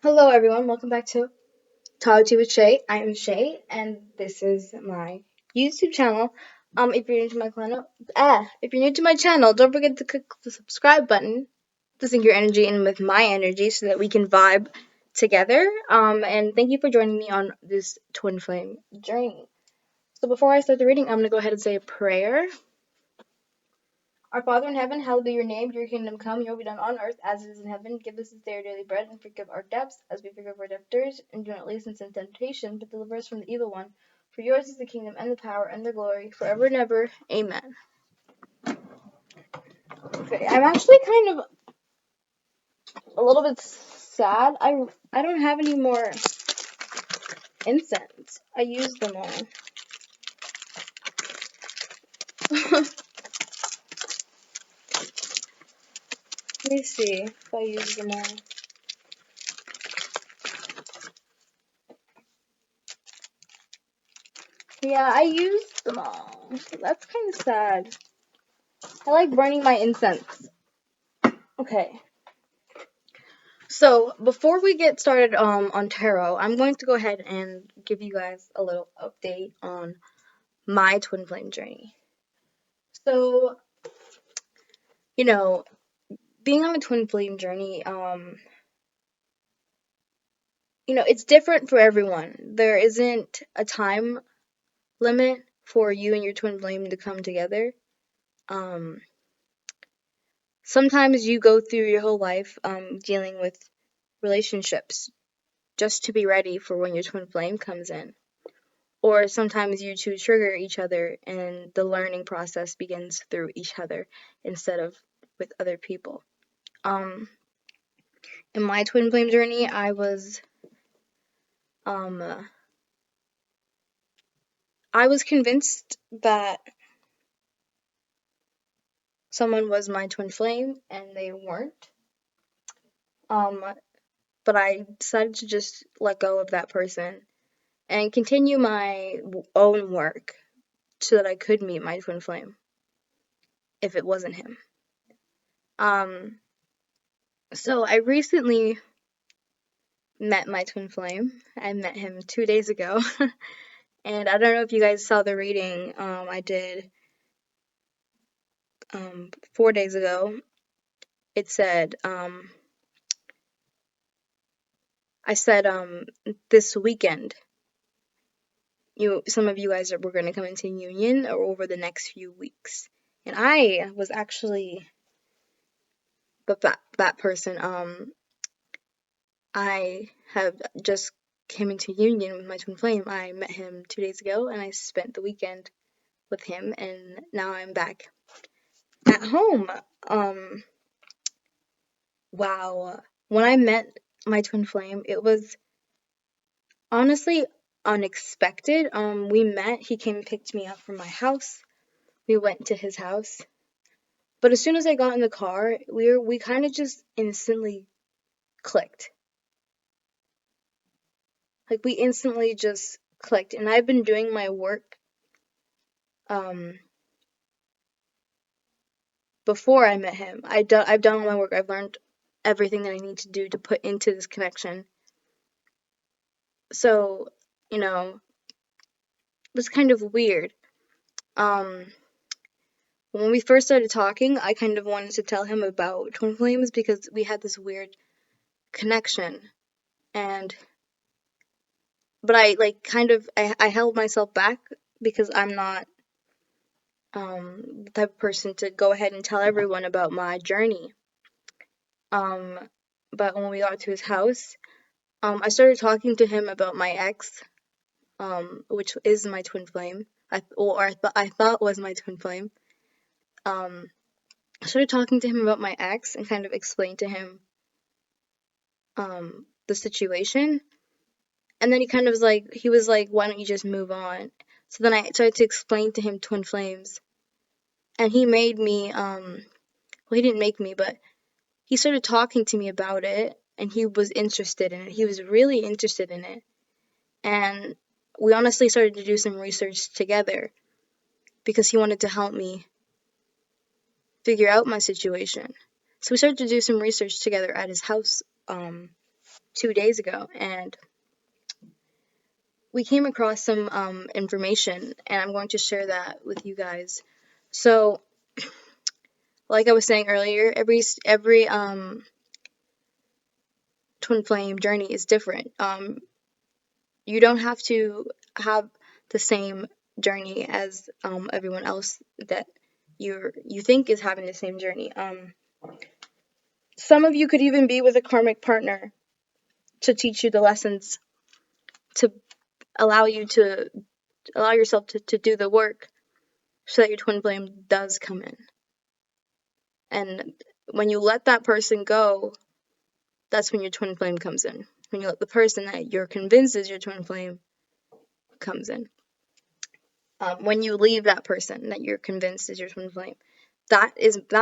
Hello, everyone. Welcome back to Talk to with Shay. I am Shay, and this is my YouTube channel. If you're new to my channel, don't forget to click the subscribe button to sync your energy in with my energy, so that we can vibe together. And thank you for joining me on this twin flame journey. So before I start the reading, I'm gonna go ahead and say a prayer. Our Father in heaven, hallowed be your name. Your kingdom come, your will be done on earth as it is in heaven. Give us this day our daily bread, and forgive our debts as we forgive our debtors. And do not lead us into temptation, but deliver us from the evil one. For yours is the kingdom and the power and the glory forever and ever. Amen. Okay, I'm actually kind of a little bit sad. I don't have any more incense. I used them all. Let me see if I used them all. Yeah, I used them all. That's kind of sad. I like burning my incense. Okay. So before we get started on tarot, I'm going to go ahead and give you guys a little update on my twin flame journey. So, you know, being on a twin flame journey, it's different for everyone. There isn't a time limit for you and your twin flame to come together. Sometimes you go through your whole life dealing with relationships just to be ready for when your twin flame comes in. Or sometimes you two trigger each other and the learning process begins through each other instead of with other people. In my twin flame journey, I was convinced that someone was my twin flame and they weren't. But I decided to just let go of that person and continue my own work so that I could meet my twin flame if it wasn't him. So I recently met my twin flame. I met him 2 days ago. And I don't know if you guys saw the reading I did 4 days ago. It said, I said this weekend, some of you guys were going to come into union or over the next few weeks. And I was actually that person. I have just came into union with my twin flame. I met him 2 days ago, and I spent the weekend with him, and now I'm back at home. Wow. When I met my twin flame, it was honestly unexpected. We met, he came and picked me up from my house. We went to his house. But as soon as I got in the car, we kind of just instantly clicked. Like, we instantly just clicked. And I've been doing my work before I met him. I've done all my work. I've learned everything that I need to do to put into this connection. So, it was kind of weird. When we first started talking, I kind of wanted to tell him about twin flames because we had this weird connection. But I held myself back because I'm not the type of person to go ahead and tell everyone about my journey. But when we got to his house, I started talking to him about my ex, which is my twin flame. I thought was my twin flame. I started talking to him about my ex and kind of explained to him the situation. And then he was like, why don't you just move on? So then I started to explain to him twin flames. And he made me, he didn't make me, but he started talking to me about it, and he was interested in it. He was really interested in it. And we honestly started to do some research together because he wanted to help me figure out my situation. So we started to do some research together at his house 2 days ago, and we came across some information, and I'm going to share that with you guys. So, like I was saying earlier, every twin flame journey is different. You don't have to have the same journey as everyone else that you think is having the same journey. Some of you could even be with a karmic partner to teach you the lessons, to allow you to allow yourself to do the work so that your twin flame does come in. And when you let that person go, that's when your twin flame comes in. When you let the person that you're convinced is your twin flame comes in. When you leave that person that you're convinced is your twin flame. That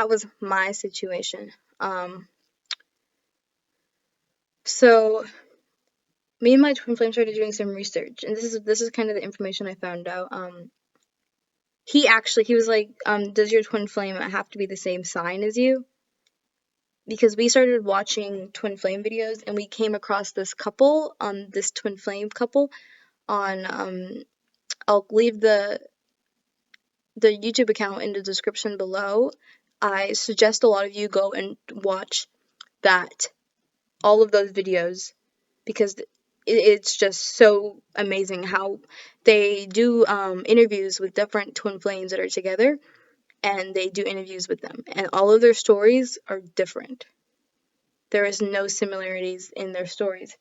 was my situation. So me and my twin flame started doing some research, and this is kind of the information I found out. He was like, does your twin flame have to be the same sign as you? Because we started watching twin flame videos, and we came across this couple, this twin flame couple on, I'll leave the YouTube account in the description below. I suggest a lot of you go and watch all of those videos, because it's just so amazing how they do interviews with different twin flames that are together, and they do interviews with them, and all of their stories are different. There is no similarities in their stories.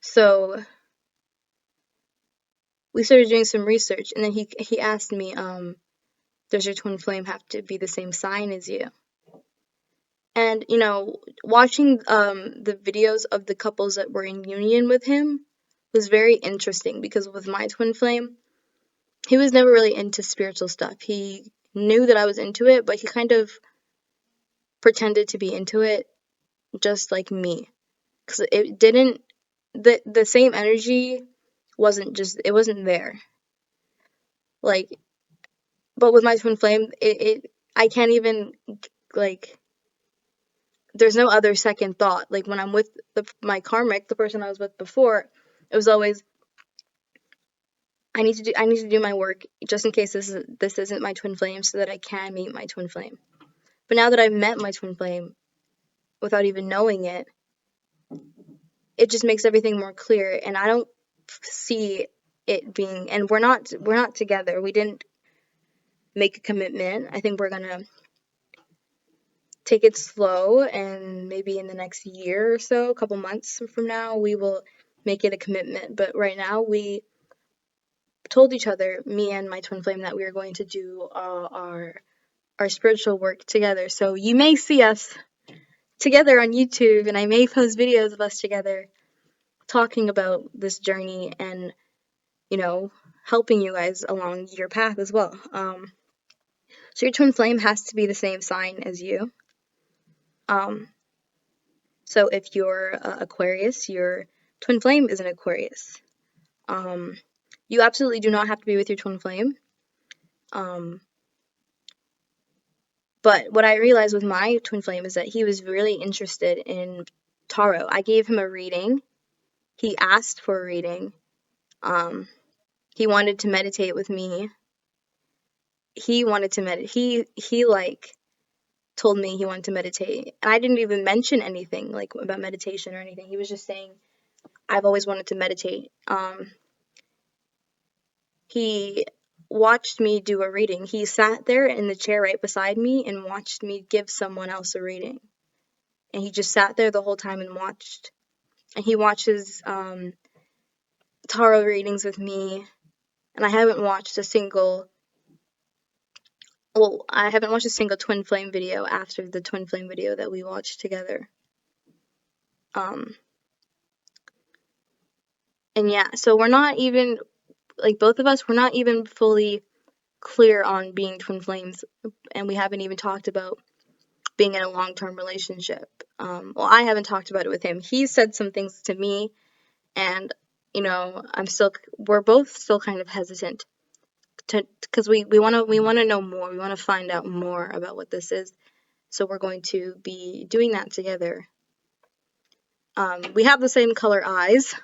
So we started doing some research, and then he asked me, does your twin flame have to be the same sign as you? And, watching the videos of the couples that were in union with him was very interesting, because with my twin flame, he was never really into spiritual stuff. He knew that I was into it, but he kind of pretended to be into it, just like me. Because it didn't, the same energy it wasn't there. Like, but with my twin flame, I can't even, like, there's no other second thought. Like, when I'm with my karmic, the person I was with before, it was always, I need to do my work just in case this isn't my twin flame, so that I can meet my twin flame. But now that I've met my twin flame without even knowing it, it just makes everything more clear, and I don't see it being, and we're not together. We didn't make a commitment. I think we're gonna take it slow, and maybe in the next year or so, a couple months from now, we will make it a commitment. But right now, we told each other, me and my twin flame, that we are going to do our spiritual work together. So you may see us together on YouTube, and I may post videos of us together talking about this journey, and helping you guys along your path as well. So your twin flame has to be the same sign as you. So if you're Aquarius, your twin flame is an Aquarius. You absolutely do not have to be with your twin flame. But what I realized with my twin flame is that he was really interested in tarot. I gave him a reading. He asked for a reading. He wanted to meditate with me. He wanted to meditate. He like told me he wanted to meditate, and I didn't even mention anything like about meditation or anything. He was just saying, I've always wanted to meditate. He watched me do a reading. He sat there in the chair right beside me and watched me give someone else a reading. And he just sat there the whole time and watched. And he watches tarot readings with me. And I haven't watched a single twin flame video after the twin flame video that we watched together. And yeah, so we're not even, like, both of us, we're not even fully clear on being twin flames, and we haven't even talked about being in a long-term relationship. Well, I haven't talked about it with him. He said some things to me, and we're both still kind of hesitant, because we want to know more. We want to find out more about what this is. So we're going to be doing that together. We have the same color eyes.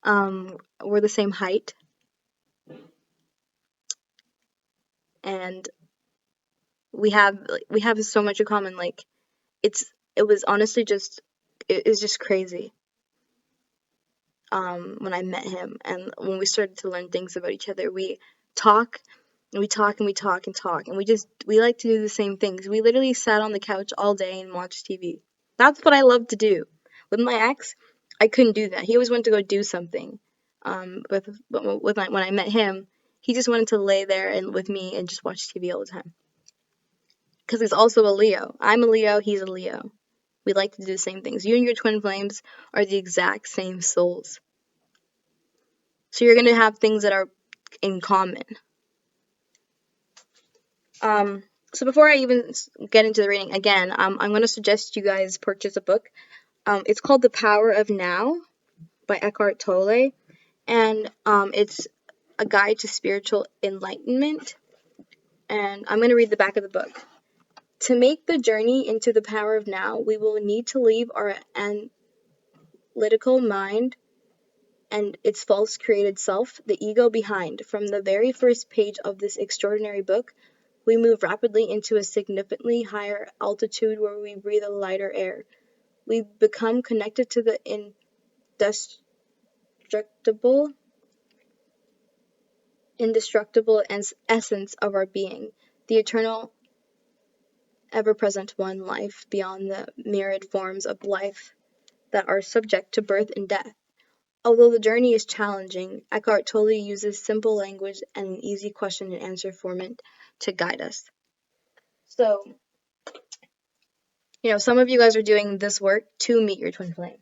We're the same height, and we have so much in common. Like it was honestly just it was just crazy. When I met him and when we started to learn things about each other, we talk and we talk and we talk and talk and we like to do the same things. We literally sat on the couch all day and watched TV. That's what I love to do. With my ex, I couldn't do that. He always wanted to go do something. When I met him, he just wanted to lay there and with me and just watch TV all the time. Because he's also a Leo. I'm a Leo. He's a Leo. We like to do the same things. You and your twin flames are the exact same souls. So you're going to have things that are in common. So before I even get into the reading again, I'm going to suggest you guys purchase a book. It's called The Power of Now by Eckhart Tolle, and it's a guide to spiritual enlightenment. And I'm going to read the back of the book. To make the journey into the power of now, we will need to leave our analytical mind and its false created self, the ego, behind. From the very first page of this extraordinary book, we move rapidly into a significantly higher altitude where we breathe a lighter air. We become connected to the indestructible essence of our being, the eternal, ever-present one life beyond the myriad forms of life that are subject to birth and death. Although the journey is challenging, Eckhart Tolle uses simple language and an easy question and answer format to guide us. So, some of you guys are doing this work to meet your twin flame.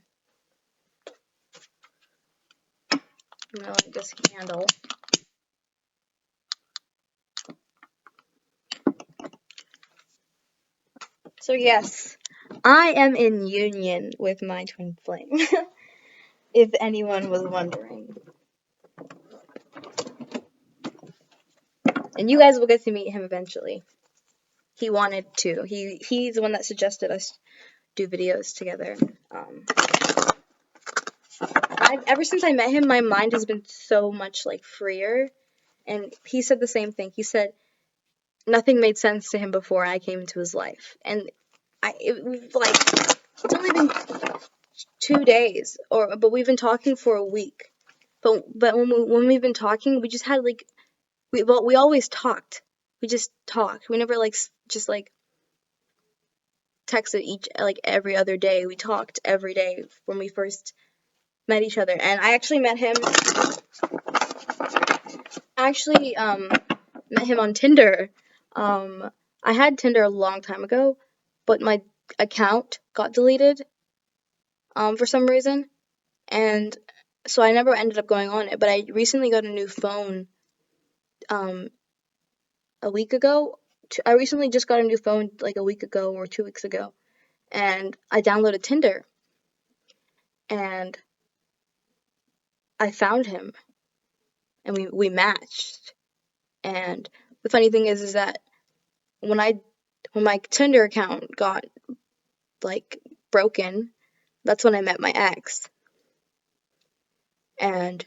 I'm going to light this candle. So yes, I am in union with my twin flame, if anyone was wondering. And you guys will get to meet him eventually. He wanted to. He's the one that suggested us do videos together. Ever since I met him, my mind has been so much freer. And he said the same thing. He said nothing made sense to him before I came into his life. And it's only been 2 days, but we've been talking for a week. But when we've been talking, we just had we always talked. We just talked. We never just texted every other day. We talked every day when we first met each other. And I actually met him. Met him on Tinder. I had Tinder a long time ago, but my account got deleted for some reason, and so I never ended up going on it. But I recently got a new phone a week ago. I recently just got a new phone a week ago or 2 weeks ago, and I downloaded Tinder, and I found him, and we matched. And the funny thing is that when my Tinder account got broken, that's when I met my ex. And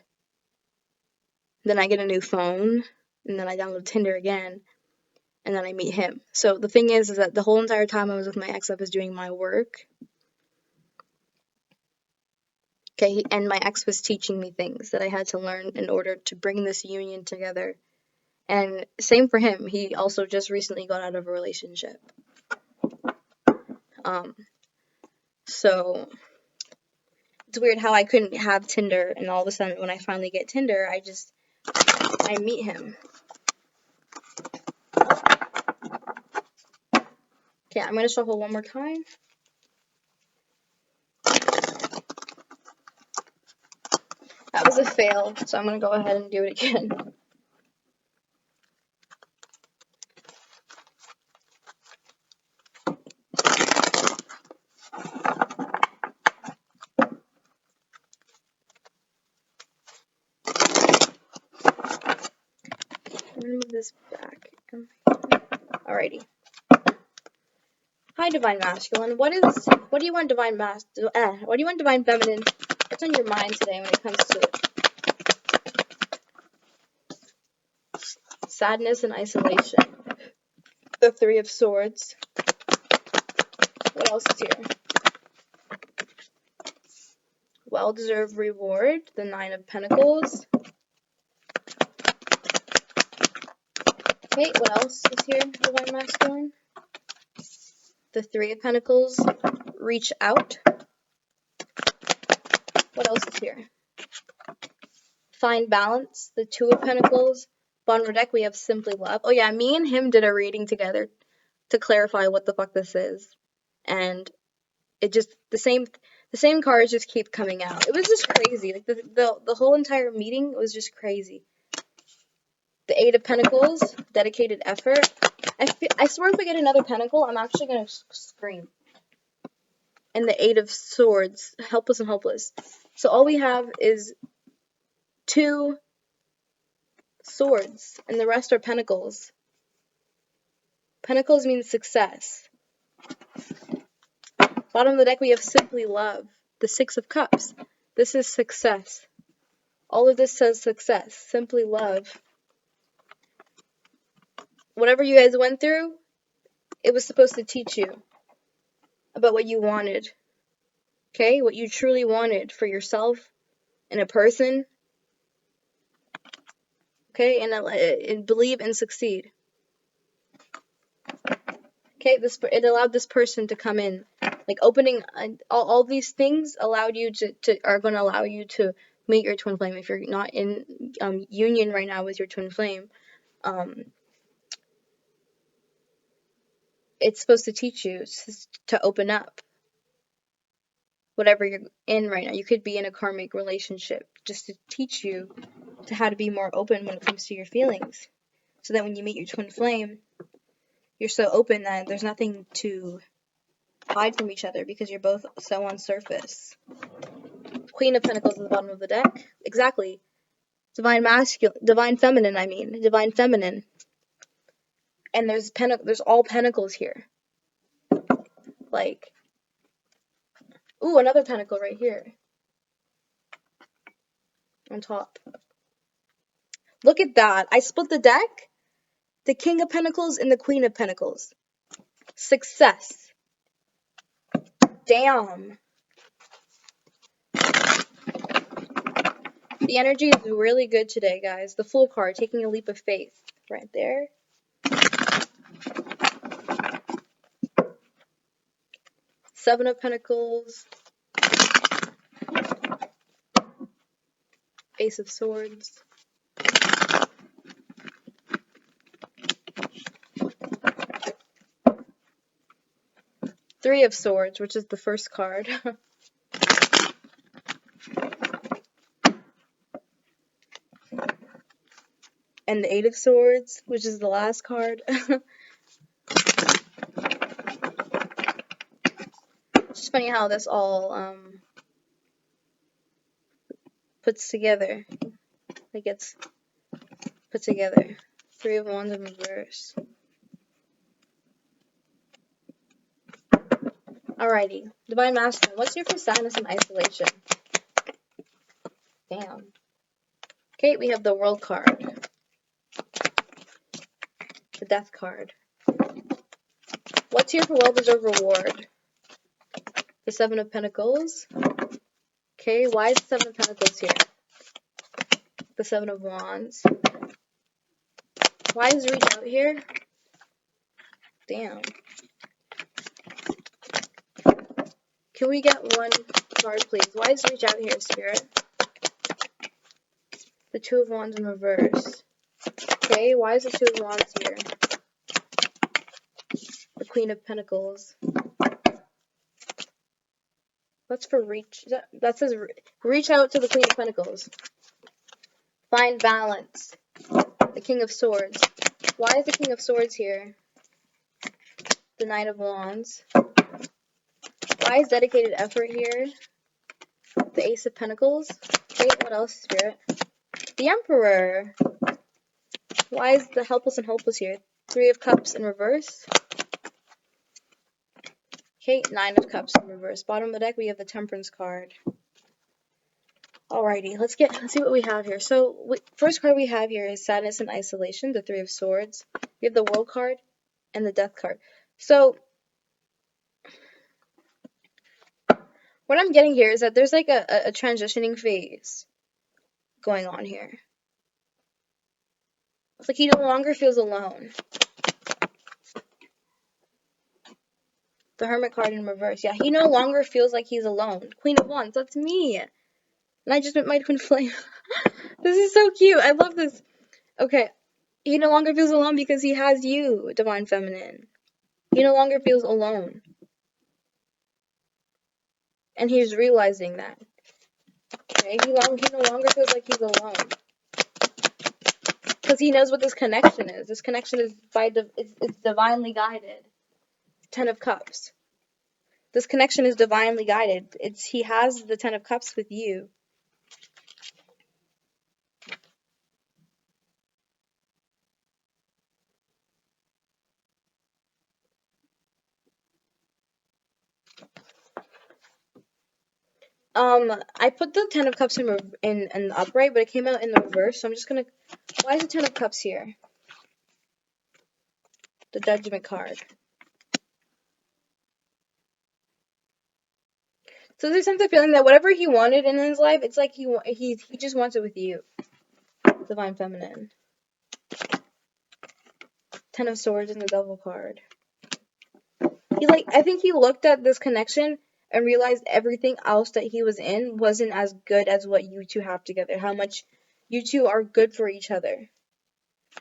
then I get a new phone, and then I download Tinder again, and then I meet him. So the thing is that the whole entire time I was with my ex, I was doing my work. Okay, and my ex was teaching me things that I had to learn in order to bring this union together. And same for him. He also just recently got out of a relationship. So it's weird how I couldn't have Tinder, and all of a sudden when I finally get Tinder, I meet him. Okay, I'm going to shuffle one more time. That was a fail, so I'm going to go ahead and do it again. I'm going to move this back. Alrighty. Hi Hi, Divine Masculine. What do you want, Divine what do you want, Divine Feminine? What's on your mind today when it comes to sadness and isolation? The Three of Swords. What else is here? Well-deserved reward. The Nine of Pentacles. Okay, what else is here, Divine Masculine? The Three of Pentacles. Reach out. What else is here? Find balance. The Two of Pentacles. Bottom of the deck, we have Simply Love. Oh yeah, me and him did a reading together to clarify what the fuck this is. And it just, the same cards just keep coming out. It was just crazy. Like, the whole entire meeting was just crazy. The Eight of Pentacles. Dedicated effort. I swear if we get another pentacle, I'm actually going to scream. And the Eight of Swords. Helpless and hopeless. So all we have is 2 swords, and the rest are pentacles. Pentacles means success. Bottom of the deck, we have Simply Love. The Six of Cups. This is success. All of this says success. Simply love. Whatever you guys went through, it was supposed to teach you about what you wanted. Okay? What you truly wanted for yourself and a person. Okay? And believe and succeed. Okay? It allowed this person to come in. Like, opening all these things allowed you are going to allow you to meet your twin flame. If you're not in union right now with your twin flame, it's supposed to teach you to open up. Whatever you're in right now, you could be in a karmic relationship, just to teach you to how to be more open when it comes to your feelings, so that when you meet your twin flame, you're so open that there's nothing to hide from each other, because you're both so on surface. Queen of Pentacles at the bottom of the deck. Exactly. Divine feminine. And there's all pentacles here. Like, ooh, another pentacle right here. On top. Look at that. I split the deck. The King of Pentacles and the Queen of Pentacles. Success. Damn. The energy is really good today, guys. The Fool card, taking a leap of faith. Right there. Seven of Pentacles. Ace of Swords. Three of Swords, which is the first card. And the Eight of Swords, which is the last card. It's just funny how this all puts together. It gets put together. Three of Wands in reverse. Alrighty. Divine Masculine, what's here for sadness and isolation? Damn. Okay, we have the World card. The Death card. What's here for well-deserved reward? The Seven of Pentacles. Okay, why is the Seven of Pentacles here? The Seven of Wands. Why is Reach Out here? Damn. Can we get one card, please? Why is Reach Out here, Spirit? The Two of Wands in reverse. Okay, why is the Two of Wands here? The Queen of Pentacles. What's for reach? That says reach out to the Queen of Pentacles. Find balance. The King of Swords. Why is the King of Swords here? The Knight of Wands. Why is dedicated effort here? The Ace of Pentacles. Wait, what else, Spirit? The Emperor. Why is the helpless and hopeless here? Three of Cups in reverse. Okay, Nine of Cups in reverse. Bottom of the deck, we have the Temperance card. Alrighty, let's see what we have here. So, first card we have here is Sadness and Isolation, the Three of Swords. We have the World card and the Death card. So, what I'm getting here is that there's like a transitioning phase going on here. It's like he no longer feels alone. The Hermit card in reverse. Yeah, he no longer feels like he's alone. Queen of Wands, that's me. And I just met my twin flame. This is so cute. I love this. Okay. He no longer feels alone because he has you, Divine Feminine. He no longer feels alone. And he's realizing that. Okay? He no longer feels like he's alone. Because he knows what this connection is. This connection is it's divinely guided. Ten of Cups. This connection is divinely guided. He has the Ten of Cups with you. I put the Ten of Cups in the upright, but it came out in the reverse, so I'm just gonna... Why is the Ten of Cups here? The Judgment card. So there's a sense of feeling that whatever he wanted in his life, it's like he just wants it with you. Divine Feminine. Ten of Swords and the Devil card. I think he looked at this connection and realized everything else that he was in wasn't as good as what you two have together. How much you two are good for each other.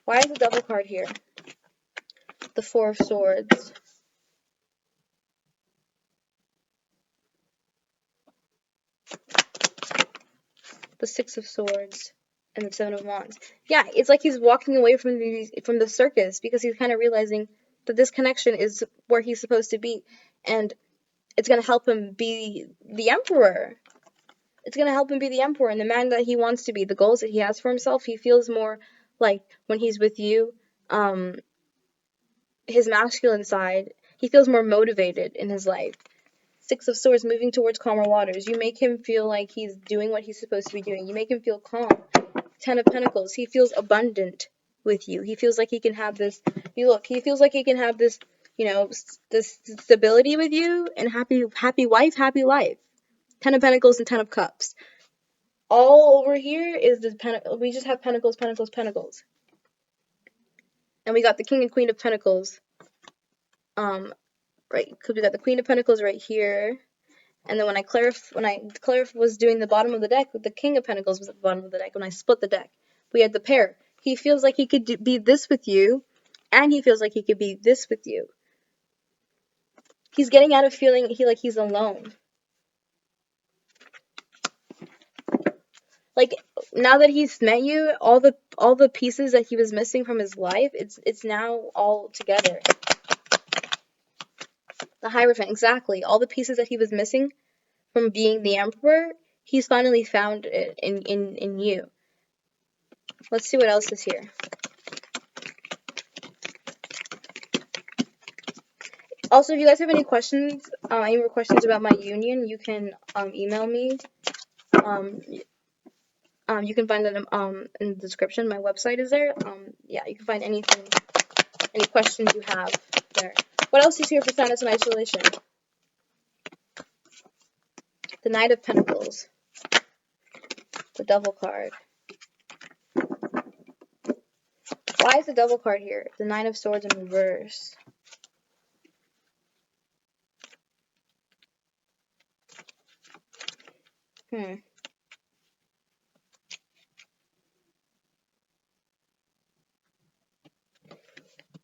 Why is the Devil card here? The Four of Swords. The Six of Swords. And the Seven of Wands. Yeah, it's like he's walking away from the circus because he's kind of realizing that this connection is where he's supposed to be. And it's going to help him be the Emperor. It's going to help him be the Emperor and the man that he wants to be. The goals that he has for himself, he feels more like when he's with you, his masculine side, he feels more motivated in his life. Six of Swords, moving towards calmer waters. You make him feel like he's doing what he's supposed to be doing. You make him feel calm. Ten of Pentacles, he feels abundant with you. He feels like he can have this, he feels like he can have this, this stability with you and happy wife, happy life. Ten of Pentacles and Ten of Cups. All over here is we just have Pentacles, Pentacles, Pentacles. And we got the King and Queen of Pentacles. Right, because we got the Queen of Pentacles right here. And then when Clarif was doing the bottom of the deck, the King of Pentacles was at the bottom of the deck. When I split the deck, we had the pair. He feels like he could be this with you, and he feels like he could be this with you. He's getting out of feeling he's alone. Like, now that he's met you, all the pieces that he was missing from his life, it's now all together. The Hierophant, exactly. All the pieces that he was missing from being the Emperor, he's finally found it in you. Let's see what else is here. Also, if you guys have any questions, any more questions about my union, you can email me. You can find it in the description. My website is there. Yeah, you can find any questions you have there. What else is here for Sadness and Isolation? The Knight of Pentacles. The Devil card. Why is the Devil card here? The Nine of Swords in reverse.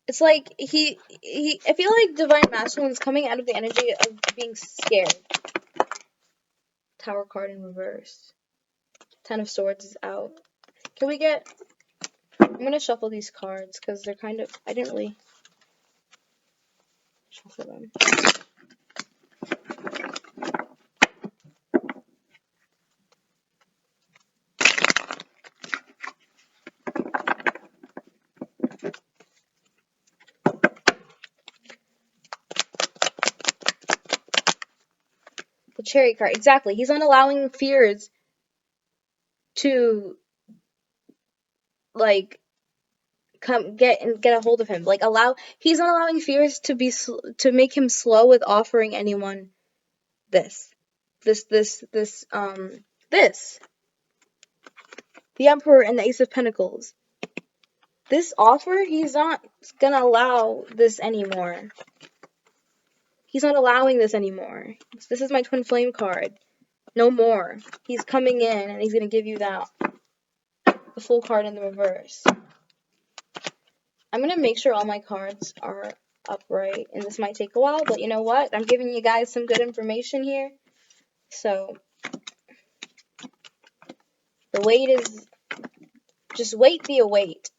It's like I feel like Divine Masculine is coming out of the energy of being scared. Tower card in reverse. Ten of Swords is out. Can we get... I'm going to shuffle these cards because they're kind of... I didn't really shuffle them. The Chariot card. Exactly. He's not allowing fears to, like, get a hold of him. Like, he's not allowing fears to make him slow with offering anyone this. This. The Emperor and the Ace of Pentacles. This offer, he's not gonna allow this anymore. He's not allowing this anymore. This is my Twin Flame card. No more. He's coming in and he's gonna give you that. The Fool card in the reverse. I'm gonna make sure all my cards are upright, and this might take a while, but you know what? I'm giving you guys some good information here. So, the wait is, just wait the await.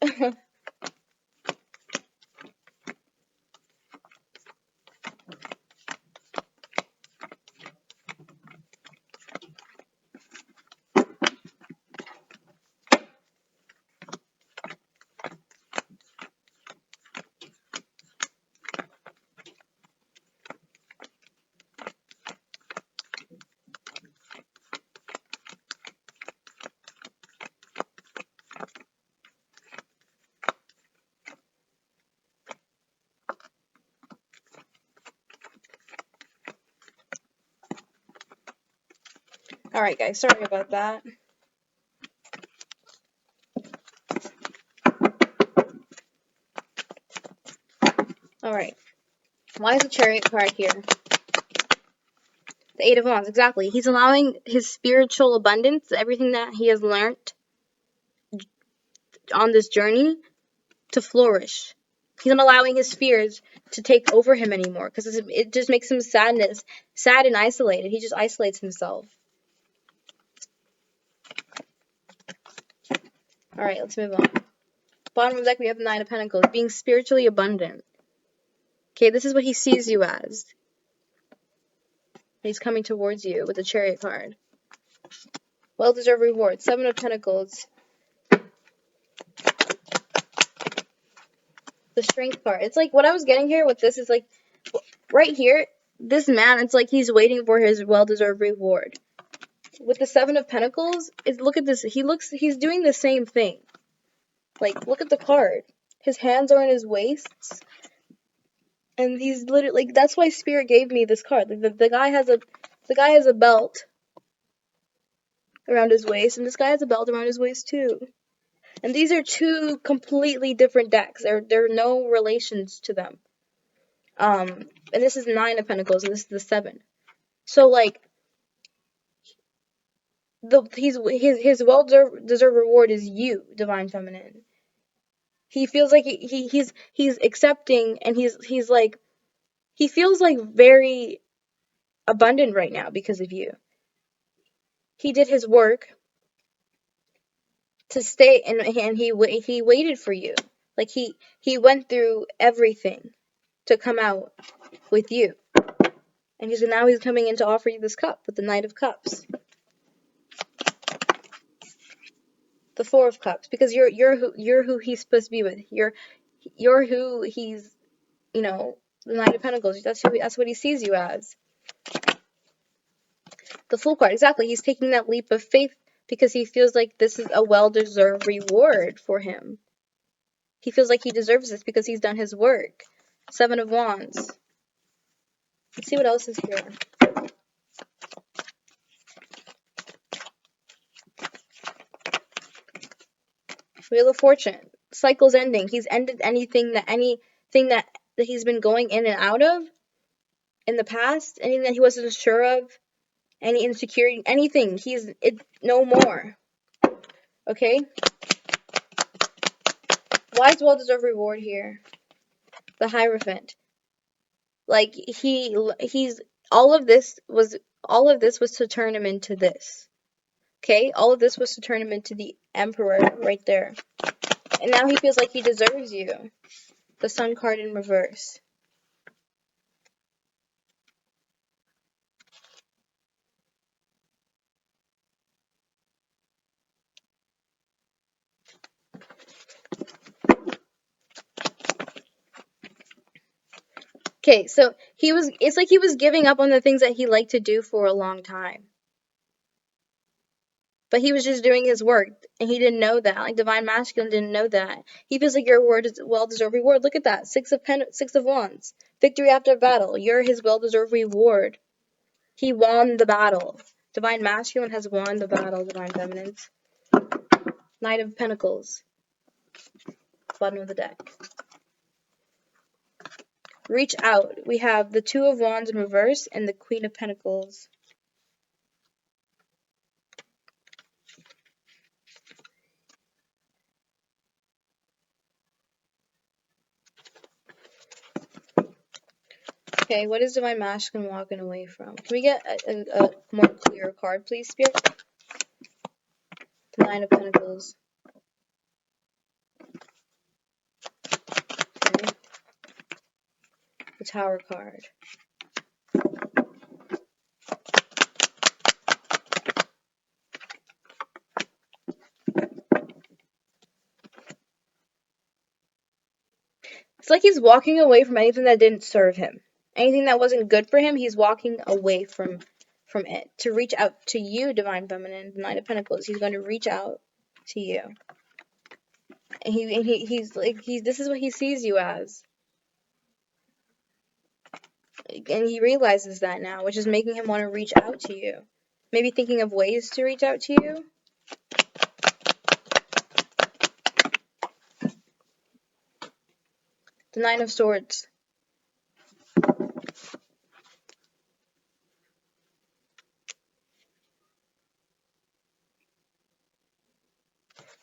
Alright guys, sorry about that. Alright. Why is the Chariot card here? The Eight of Wands, exactly. He's allowing his spiritual abundance, everything that he has learned on this journey, to flourish. He's not allowing his fears to take over him anymore, because it just makes him sad and isolated. He just isolates himself. Alright, let's move on. Bottom of the deck, we have the Nine of Pentacles, being spiritually abundant. Okay, this is what he sees you as. He's coming towards you with the Chariot card. Well-deserved reward. Seven of Pentacles. The Strength card. It's like, what I was getting here with this is like, right here, this man, it's like he's waiting for his well-deserved reward. With the Seven of Pentacles, look at this. He's doing the same thing. Like, look at the card. His hands are in his waists. And he's literally, like, that's why Spirit gave me this card. Like, the guy has a belt around his waist, and this guy has a belt around his waist too. And these are two completely different decks. There are no relations to them. And this is Nine of Pentacles, and this is the Seven. So, like, his well-deserved reward is you, Divine Feminine. He feels like he's accepting, and he's like, he feels like very abundant right now because of you. He did his work to stay, and he waited for you. Like, he went through everything to come out with you. And now he's coming in to offer you this cup with the Knight of Cups. The Four of Cups, because you're who he's supposed to be with. You're who he's, the Knight of Pentacles. That's what he sees you as. The Fool card, exactly. He's taking that leap of faith because he feels like this is a well-deserved reward for him. He feels like he deserves this because he's done his work. Seven of Wands. Let's see what else is here. Wheel of Fortune. Cycle's ending. He's ended anything that he's been going in and out of in the past. Anything that he wasn't sure of. Any insecurity. Anything. No more. Okay? Why is well-deserved reward here? The Hierophant. Like, he's all of this was to turn him into this. Okay? All of this was to turn him into the Emperor right there. And now he feels like he deserves you. The Sun card in reverse. Okay, so it's like he was giving up on the things that he liked to do for a long time. But he was just doing his work, and he didn't know that. Like, Divine Masculine didn't know that. He feels like your reward is well-deserved reward. Look at that. Six of Wands. Victory after battle. You're his well-deserved reward. He won the battle. Divine Masculine has won the battle, Divine Feminines. Knight of Pentacles. Bottom of the deck. Reach out. We have the Two of Wands in reverse and the Queen of Pentacles. Okay, what is Divine Masculine walking away from? Can we get a more clear card, please, Spirit? The Nine of Pentacles. Okay. The Tower card. It's like he's walking away from anything that didn't serve him. Anything that wasn't good for him, he's walking away from it. To reach out to you, Divine Feminine, the Knight of Pentacles. He's going to reach out to you. And this is what he sees you as. And he realizes that now, which is making him want to reach out to you. Maybe thinking of ways to reach out to you. The Nine of Swords.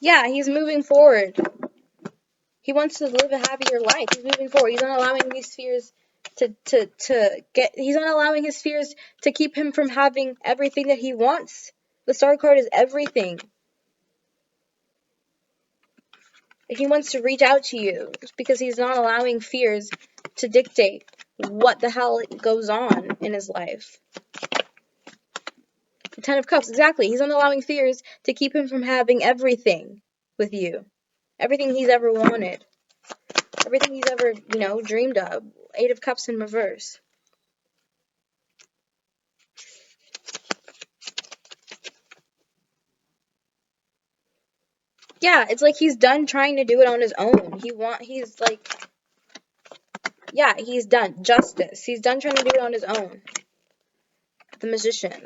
Yeah, he's moving forward. He wants to live a happier life. He's moving forward. He's not allowing these fears he's not allowing his fears to keep him from having everything that he wants. The Star card is everything. He wants to reach out to you because he's not allowing fears to dictate what the hell goes on in his life. The Ten of Cups, exactly. He's not allowing fears to keep him from having everything with you. Everything he's ever wanted. Everything he's ever, dreamed of. Eight of Cups in reverse. Yeah, it's like he's done trying to do it on his own. He's done. Justice. He's done trying to do it on his own. The Magician.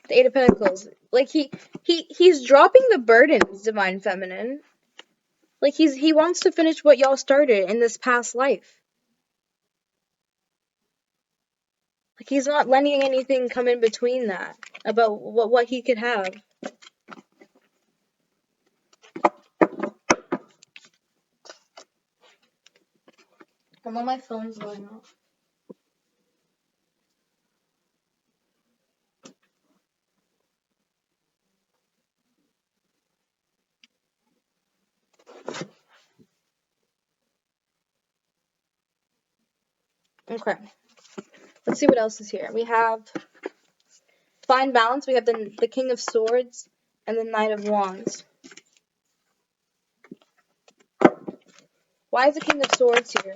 The Eight of Pentacles. Like he's dropping the burdens, Divine Feminine. Like he wants to finish what y'all started in this past life. Like he's not letting anything come in between that about what he could have. Come on, my phone's going off. Okay. Let's see what else is here. We have Fine Balance. We have the King of Swords and the Knight of Wands. Why is the King of Swords here?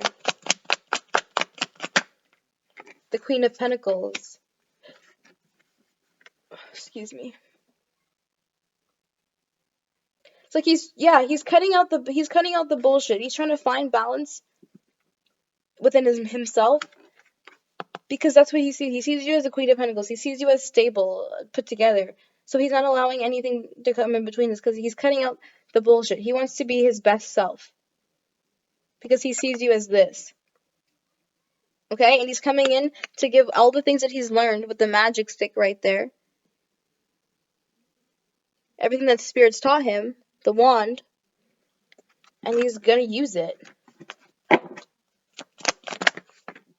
The Queen of Pentacles. Excuse me. It's like he's cutting out the bullshit. He's trying to find balance within himself because that's what he sees. He sees you as the Queen of Pentacles. He sees you as stable, put together. So he's not allowing anything to come in between this because he's cutting out the bullshit. He wants to be his best self because he sees you as this. Okay? And he's coming in to give all the things that he's learned with the magic stick right there. Everything that Spirit's taught him, the wand, and he's gonna use it.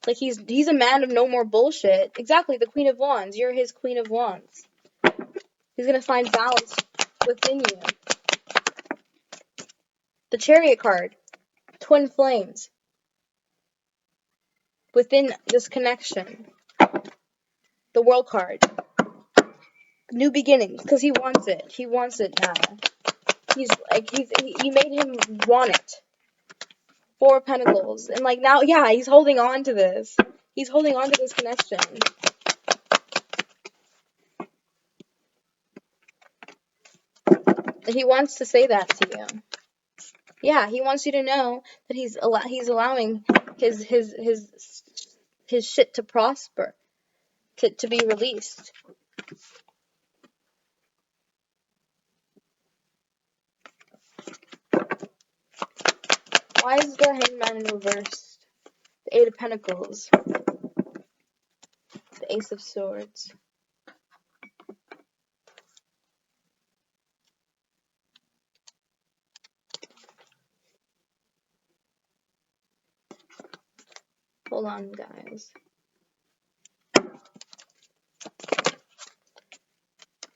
Like he's a man of no more bullshit. Exactly, the Queen of Wands. You're his Queen of Wands. He's going to find balance within you. The Chariot card. Twin flames. Within this connection. The World card. New beginnings. Because he wants it. He wants it now. He made him want it. Four of Pentacles. And like now, yeah, he's holding on to this. He's holding on to this connection. And he wants to say that to you. Yeah, he wants you to know that he's allowing his shit to prosper, to be released. Why is the Hangman in reverse? The Eight of Pentacles. The Ace of Swords. Hold on, guys.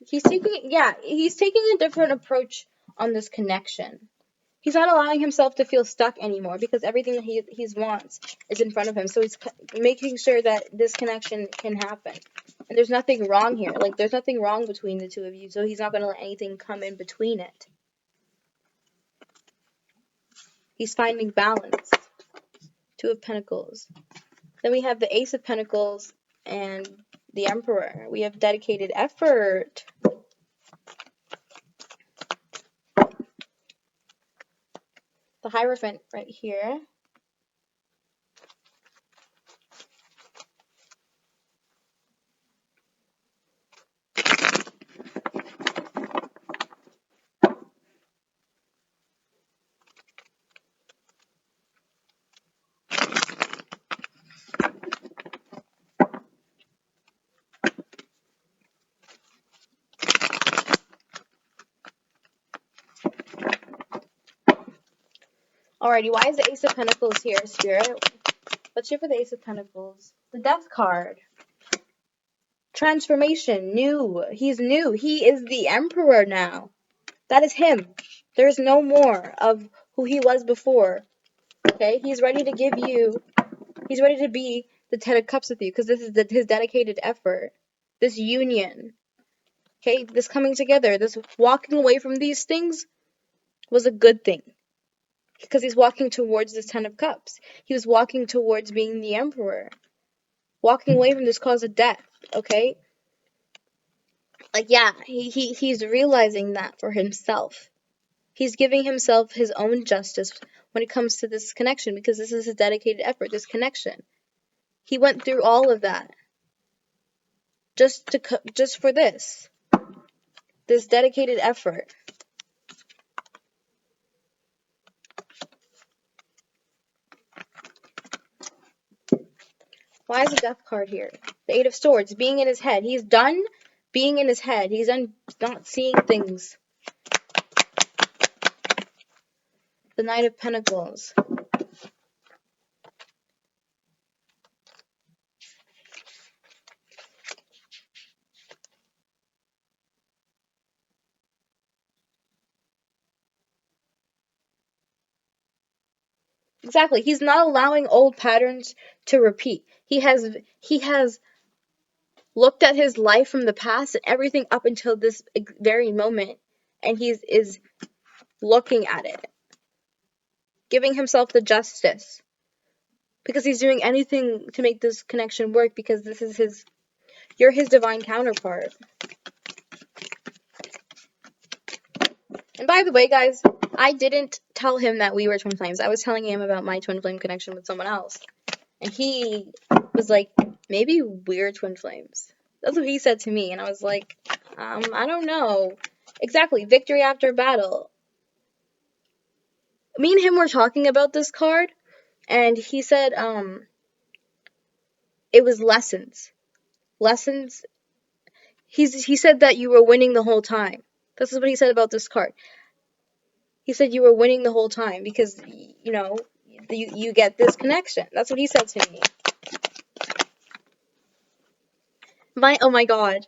He's taking a different approach on this connection. He's not allowing himself to feel stuck anymore because everything that he wants is in front of him. So he's making sure that this connection can happen. And there's nothing wrong here. Like, there's nothing wrong between the two of you. So he's not going to let anything come in between it. He's finding balance. Two of Pentacles. Then we have the Ace of Pentacles and the Emperor. We have dedicated effort. The Hierophant right here. Alrighty, why is the Ace of Pentacles here, Spirit? Let's cheer for the Ace of Pentacles. The Death card. Transformation. New. He's new. He is the Emperor now. That is him. There's no more of who he was before. Okay? He's ready to give you... He's ready to be the Ten of Cups with you because this is his dedicated effort. This union. Okay? This coming together. This walking away from these things was a good thing. Because he's walking towards this Ten of Cups. He was walking towards being the Emperor. Walking away from this cause of death. Okay? Like, yeah, he's realizing that for himself. He's giving himself his own justice when it comes to this connection because this is his dedicated effort, this connection. He went through all of that just for this dedicated effort. Why is the Death card here? The Eight of Swords, being in his head. He's done being in his head. He's done not seeing things. The Knight of Pentacles. Exactly. He's not allowing old patterns to repeat. He has looked at his life from the past and everything up until this very moment, and he is looking at it, giving himself the justice, because he's doing anything to make this connection work, because this is you're his divine counterpart. And by the way, guys, I didn't tell him that we were twin flames. I was telling him about my twin flame connection with someone else. And he was like, maybe we're twin flames. That's what he said to me. And I was like, I don't know. Exactly. Victory after battle. Me and him were talking about this card. And he said, it was lessons. Lessons. He said that you were winning the whole time. This is what he said about this card. He said you were winning the whole time because, you know, you get this connection. That's what he said to me. Oh my god.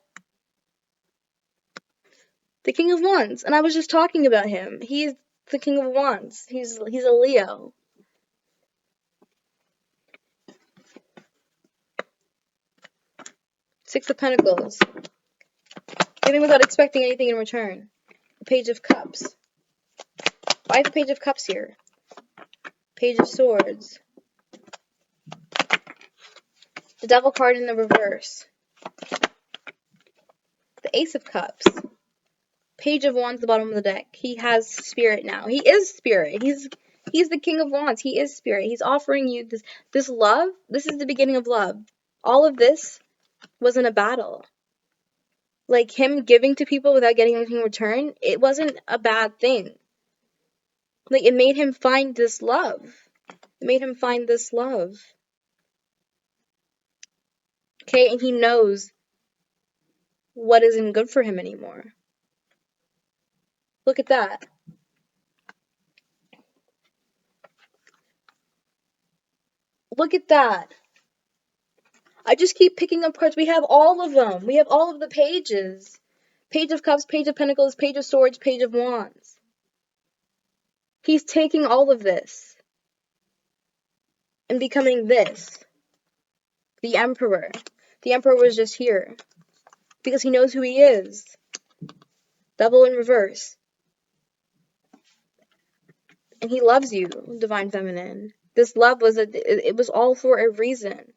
The King of Wands. And I was just talking about him. He's the King of Wands. He's a Leo. Six of Pentacles. Giving without expecting anything in return. The Page of Cups. Why the Page of Cups here? Page of Swords. The Devil card in the reverse. The Ace of Cups. Page of Wands at the bottom of the deck. He has spirit now. He is spirit. He's the King of Wands. He is spirit. He's offering you this love. This is the beginning of love. All of this wasn't a battle. Like him giving to people without getting anything in return, it wasn't a bad thing. Like it made him find this love. It made him find this love. Okay, and he knows what isn't good for him anymore. Look at that. Look at that. I just keep picking up cards. We have all of them. We have all of the pages. Page of Cups, Page of Pentacles, Page of Swords, Page of Wands. He's taking all of this and becoming this. The Emperor. The Emperor was just here because he knows who he is. Devil in reverse. And he loves you, Divine Feminine. This love was it was all for a reason.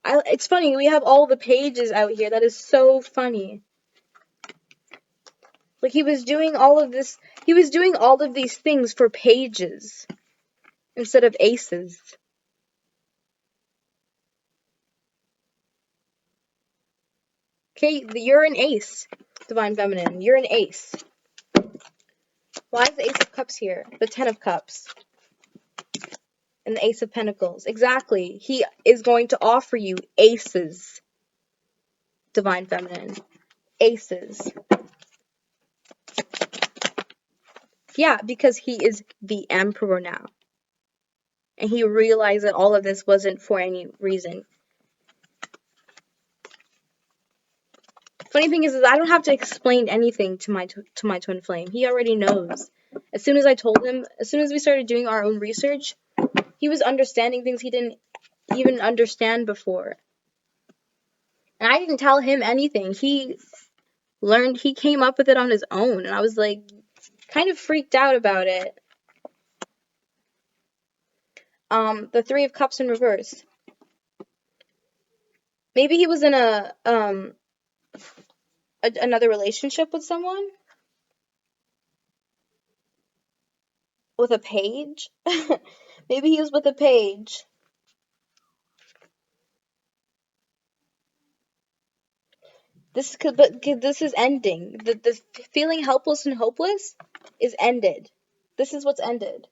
It's funny, we have all the pages out here. That is so funny. Like he was doing all of this, he was doing all of these things for pages instead of aces. Okay, you're an ace, Divine Feminine. You're an ace. Why is the Ace of Cups here? The Ten of Cups. And the Ace of Pentacles. Exactly. He is going to offer you aces, Divine Feminine. Aces. Yeah, because he is the Emperor now. And he realized that all of this wasn't for any reason. Funny thing is I don't have to explain anything to my twin flame. He already knows. As soon as I told him, as soon as we started doing our own research, he was understanding things he didn't even understand before. And I didn't tell him anything. He came up with it on his own. And I was like, kind of freaked out about it. The Three of Cups in reverse. Maybe he was in another relationship with someone? With a page? Maybe he was with a page. This is ending. The feeling helpless and hopeless is ended. This is what's ended.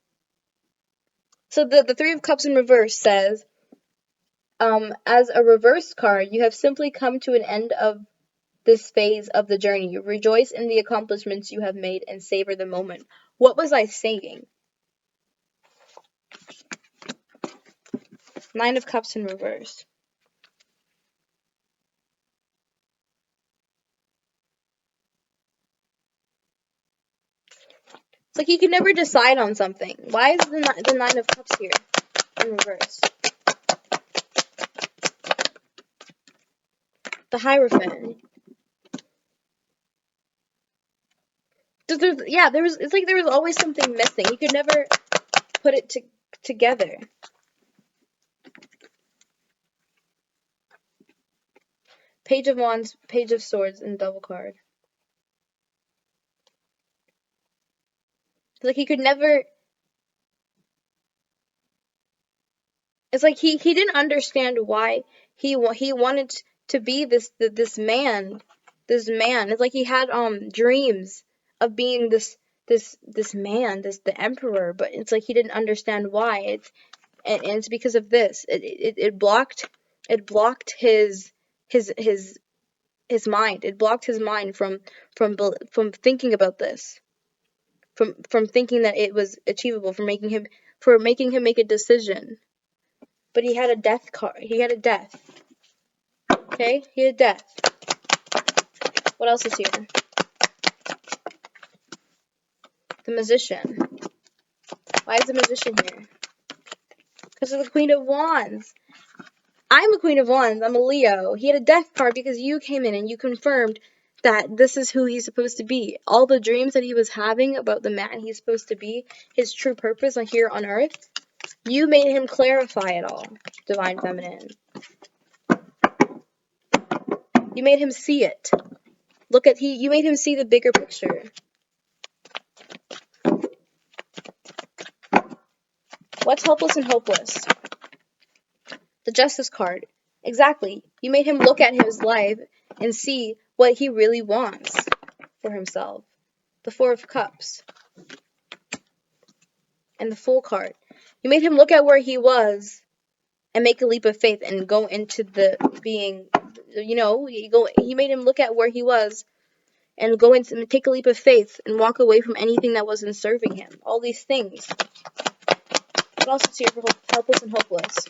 So the Three of Cups in reverse says, as a reverse card, you have simply come to an end of this phase of the journey. You rejoice in the accomplishments you have made and savor the moment. What was I saying? Nine of Cups in reverse. It's like he could never decide on something. Why is the Nine of Cups here in reverse? The Hierophant. It's like there was always something missing. He could never put it together. Page of Wands, Page of Swords, and double card. It's like he could never. It's like he didn't understand why he wanted to be this man. It's like he had dreams of being this man, the emperor, but it's like he didn't understand why. And it's because of this. It blocked his mind. It blocked his mind from thinking about this. From thinking that it was achievable, for making him make a decision. But he had a death card. He had a death. Okay? He had death. What else is here? The Magician. Why is the Magician here? Because of the Queen of Wands. I'm a Queen of Wands. I'm a Leo. He had a death card because you came in and you confirmed that this is who he's supposed to be. All the dreams that he was having about the man he's supposed to be, his true purpose here on Earth, you made him clarify it all, Divine Feminine. You made him see it. You made him see the bigger picture. What's helpless and hopeless? The Justice card. Exactly. You made him look at his life and see what he really wants for himself. The Four of Cups. And the Fool card. You made him look at where he was and make a leap of faith and go into the being, he made him look at where he was and go into take a leap of faith and walk away from anything that wasn't serving him. All these things. What else is here for helpless and hopeless?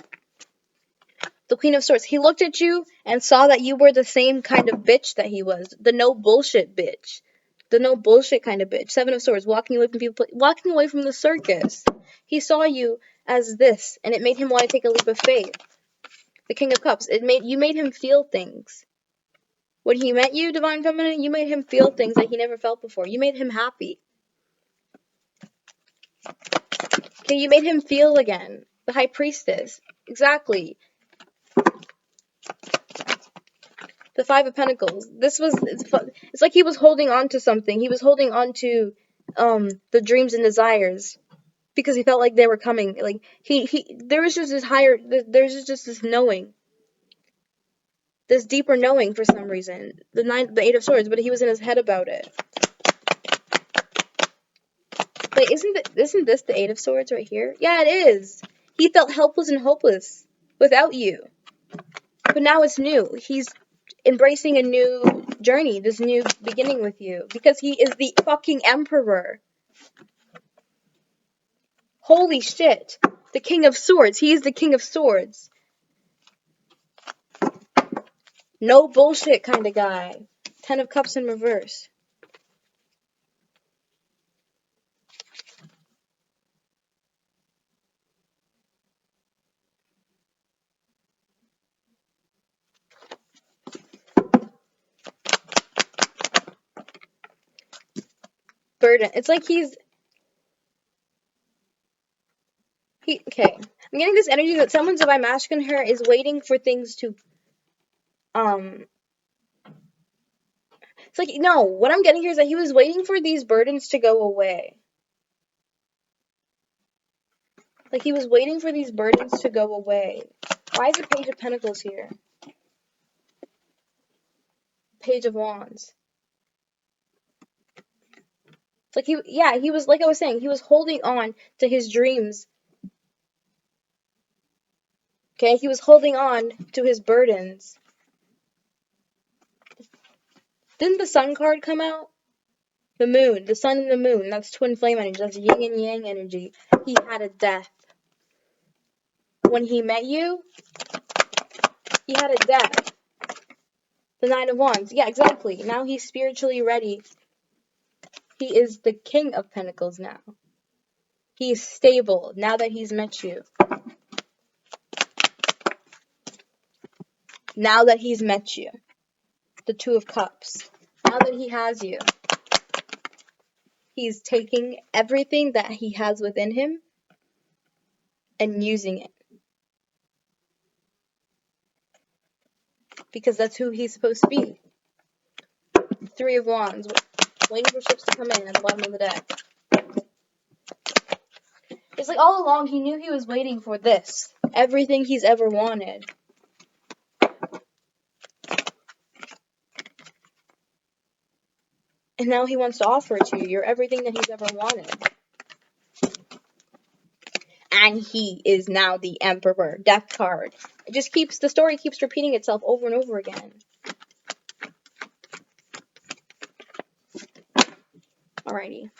The Queen of Swords. He looked at you and saw that you were the same kind of bitch that he was. The no bullshit bitch. The no bullshit kind of bitch. Seven of Swords. Walking away from people. Walking away from the circus. He saw you as this, and it made him want to take a leap of faith. The King of Cups. You made him feel things. When he met you, Divine Feminine, you made him feel things that he never felt before. You made him happy. Okay, you made him feel again. The High Priestess. Exactly. The Five of Pentacles. It's like he was holding on to something. He was holding on to the dreams and desires because he felt like they were coming. Like there was just this knowing. This deeper knowing for some reason. The Eight of Swords, but he was in his head about it. Wait, isn't this the Eight of Swords right here? Yeah, it is. He felt helpless and hopeless without you. But now it's new. He's embracing a new journey, this new beginning with you, because he is the fucking Emperor. Holy shit. The King of Swords. He is the King of Swords. No bullshit kind of guy. Ten of Cups in reverse. Burden. It's like okay. I'm getting this energy that someone's Divine Masculine here is waiting for things to, it's like, no, what I'm getting here is that he was waiting for these burdens to go away. Like, he was waiting for these burdens to go away. Why is the Page of Pentacles here? Page of Wands. It's like he was, like I was saying, he was holding on to his dreams. Okay, he was holding on to his burdens. Didn't the Sun card come out? The Moon, the Sun and the Moon, that's twin flame energy, that's yin and yang energy. He had a death. When he met you, he had a death. The Nine of Wands, yeah, exactly. Now he's spiritually ready. He is the King of Pentacles now. He's stable now that he's met you. Now that he's met you. The Two of Cups. Now that he has you. He's taking everything that he has within him and using it. Because that's who he's supposed to be. Three of Wands. Waiting for ships to come in at the bottom of the deck. It's like all along he knew he was waiting for this. Everything he's ever wanted. And now he wants to offer it to you. You're everything that he's ever wanted. And he is now the Emperor. Death card. The story keeps repeating itself over and over again. Alrighty.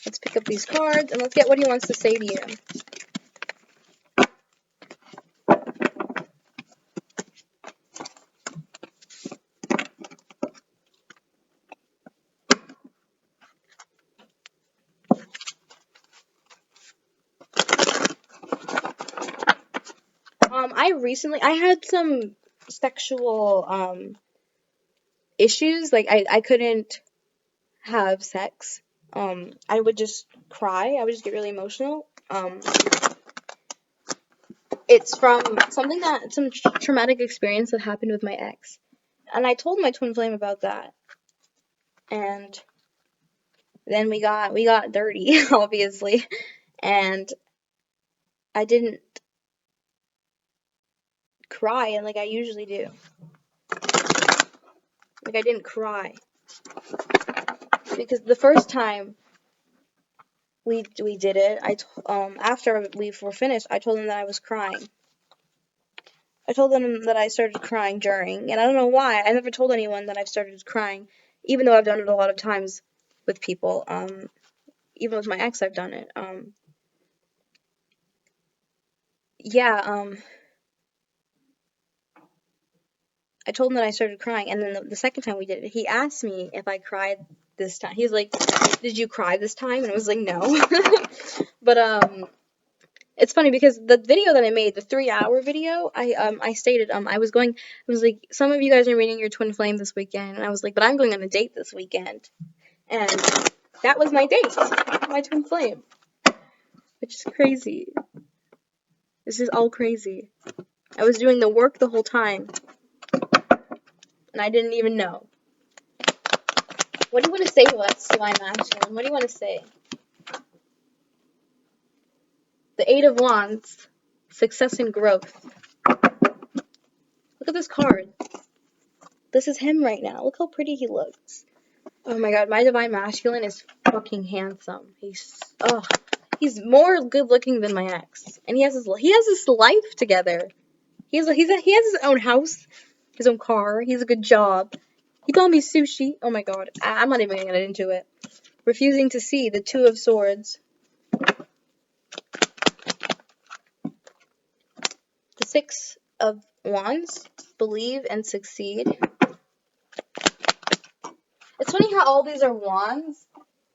Let's pick up these cards and let's get what he wants to say to you. I had some sexual issues. Like I couldn't have sex. I would just cry. I would just get really emotional. It's from some traumatic experience that happened with my ex. And I told my twin flame about that. And then we got dirty, obviously. And I didn't cry and like I usually do. Like I didn't cry. Because the first time we did it, after we were finished, I told him that I was crying. I told them that I started crying during, and I don't know why. I never told anyone that I've started crying, even though I've done it a lot of times with people. Even with my ex, I've done it. Yeah. I told him that I started crying, and then the second time we did it, he asked me if I cried this time. He's like, "Did you cry this time?" And I was like, "No." But it's funny because the video that I made, the 3-hour video, I stated I was like, some of you guys are meeting your twin flame this weekend, and I was like, but I'm going on a date this weekend, and that was my date, my twin flame, which is crazy. This is all crazy. I was doing the work the whole time, and I didn't even know. What do you want to say to us, Divine Masculine? What do you want to say? The Eight of Wands, success and growth. Look at this card. This is him right now. Look how pretty he looks. Oh my god, my Divine Masculine is fucking handsome. He's more good looking than my ex, and he has his life together. He has his own house, his own car. He has a good job. He bought me sushi. Oh my god, I'm not even gonna get into it. Refusing to see the Two of Swords. The Six of Wands. Believe and succeed. It's funny how all these are wands,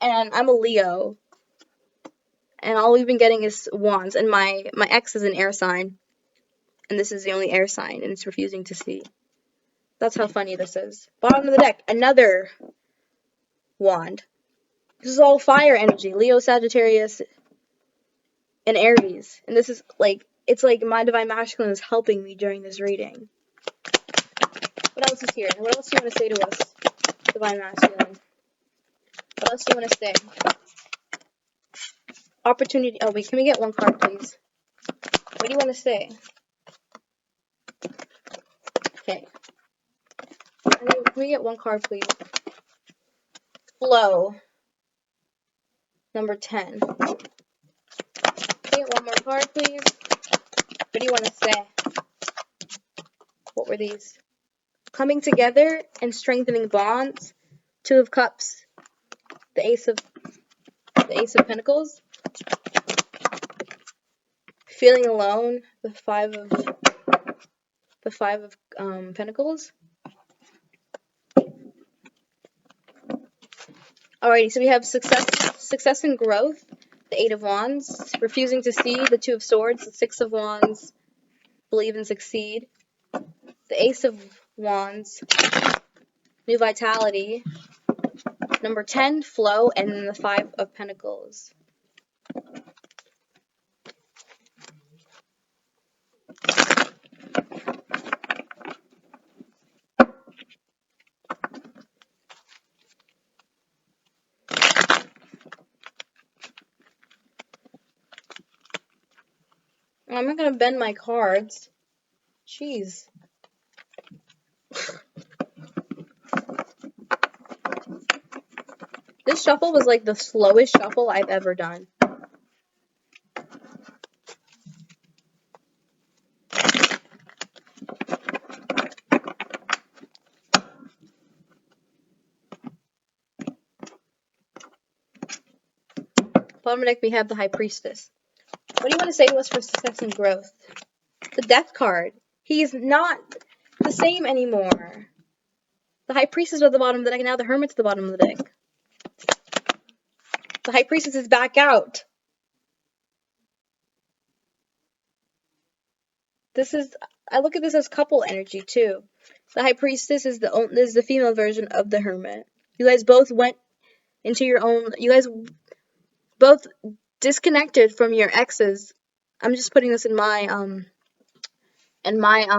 and I'm a Leo, and all we've been getting is wands, and my ex is an air sign, and this is the only air sign, and it's refusing to see. That's how funny this is. Bottom of the deck, another wand. This is all fire energy, Leo, Sagittarius, and Aries, and this is like, it's like my Divine Masculine is helping me during this reading. What else is here? What else do you want to say to us, Divine Masculine? What else do you want to say? Opportunity. Oh, wait, can we get one card, please? What do you want to say? Okay. Can we get one card, please? Flow. Number 10. Can we get one more card, please? What do you want to say? What were these? Coming together and strengthening bonds. Two of Cups. The Ace of Pentacles. Feeling alone. The Five of Pentacles. Alrighty, so we have success and growth, the Eight of Wands, refusing to see, the Two of Swords, the Six of Wands, believe and succeed, the Ace of Wands, new vitality, number 10, flow, and then the Five of Pentacles. I'm not going to bend my cards. Jeez. This shuffle was like the slowest shuffle I've ever done. Bottom of the deck, we have the High Priestess. What do you want to say to us for success and growth? The Death card. He's not the same anymore. The High Priestess is at the bottom of the deck, and now the Hermit's at the bottom of the deck. The High Priestess is back out. I look at this as couple energy too. The High Priestess is the female version of the Hermit. You guys both went into your own. You guys both disconnected from your exes. I'm just putting this in my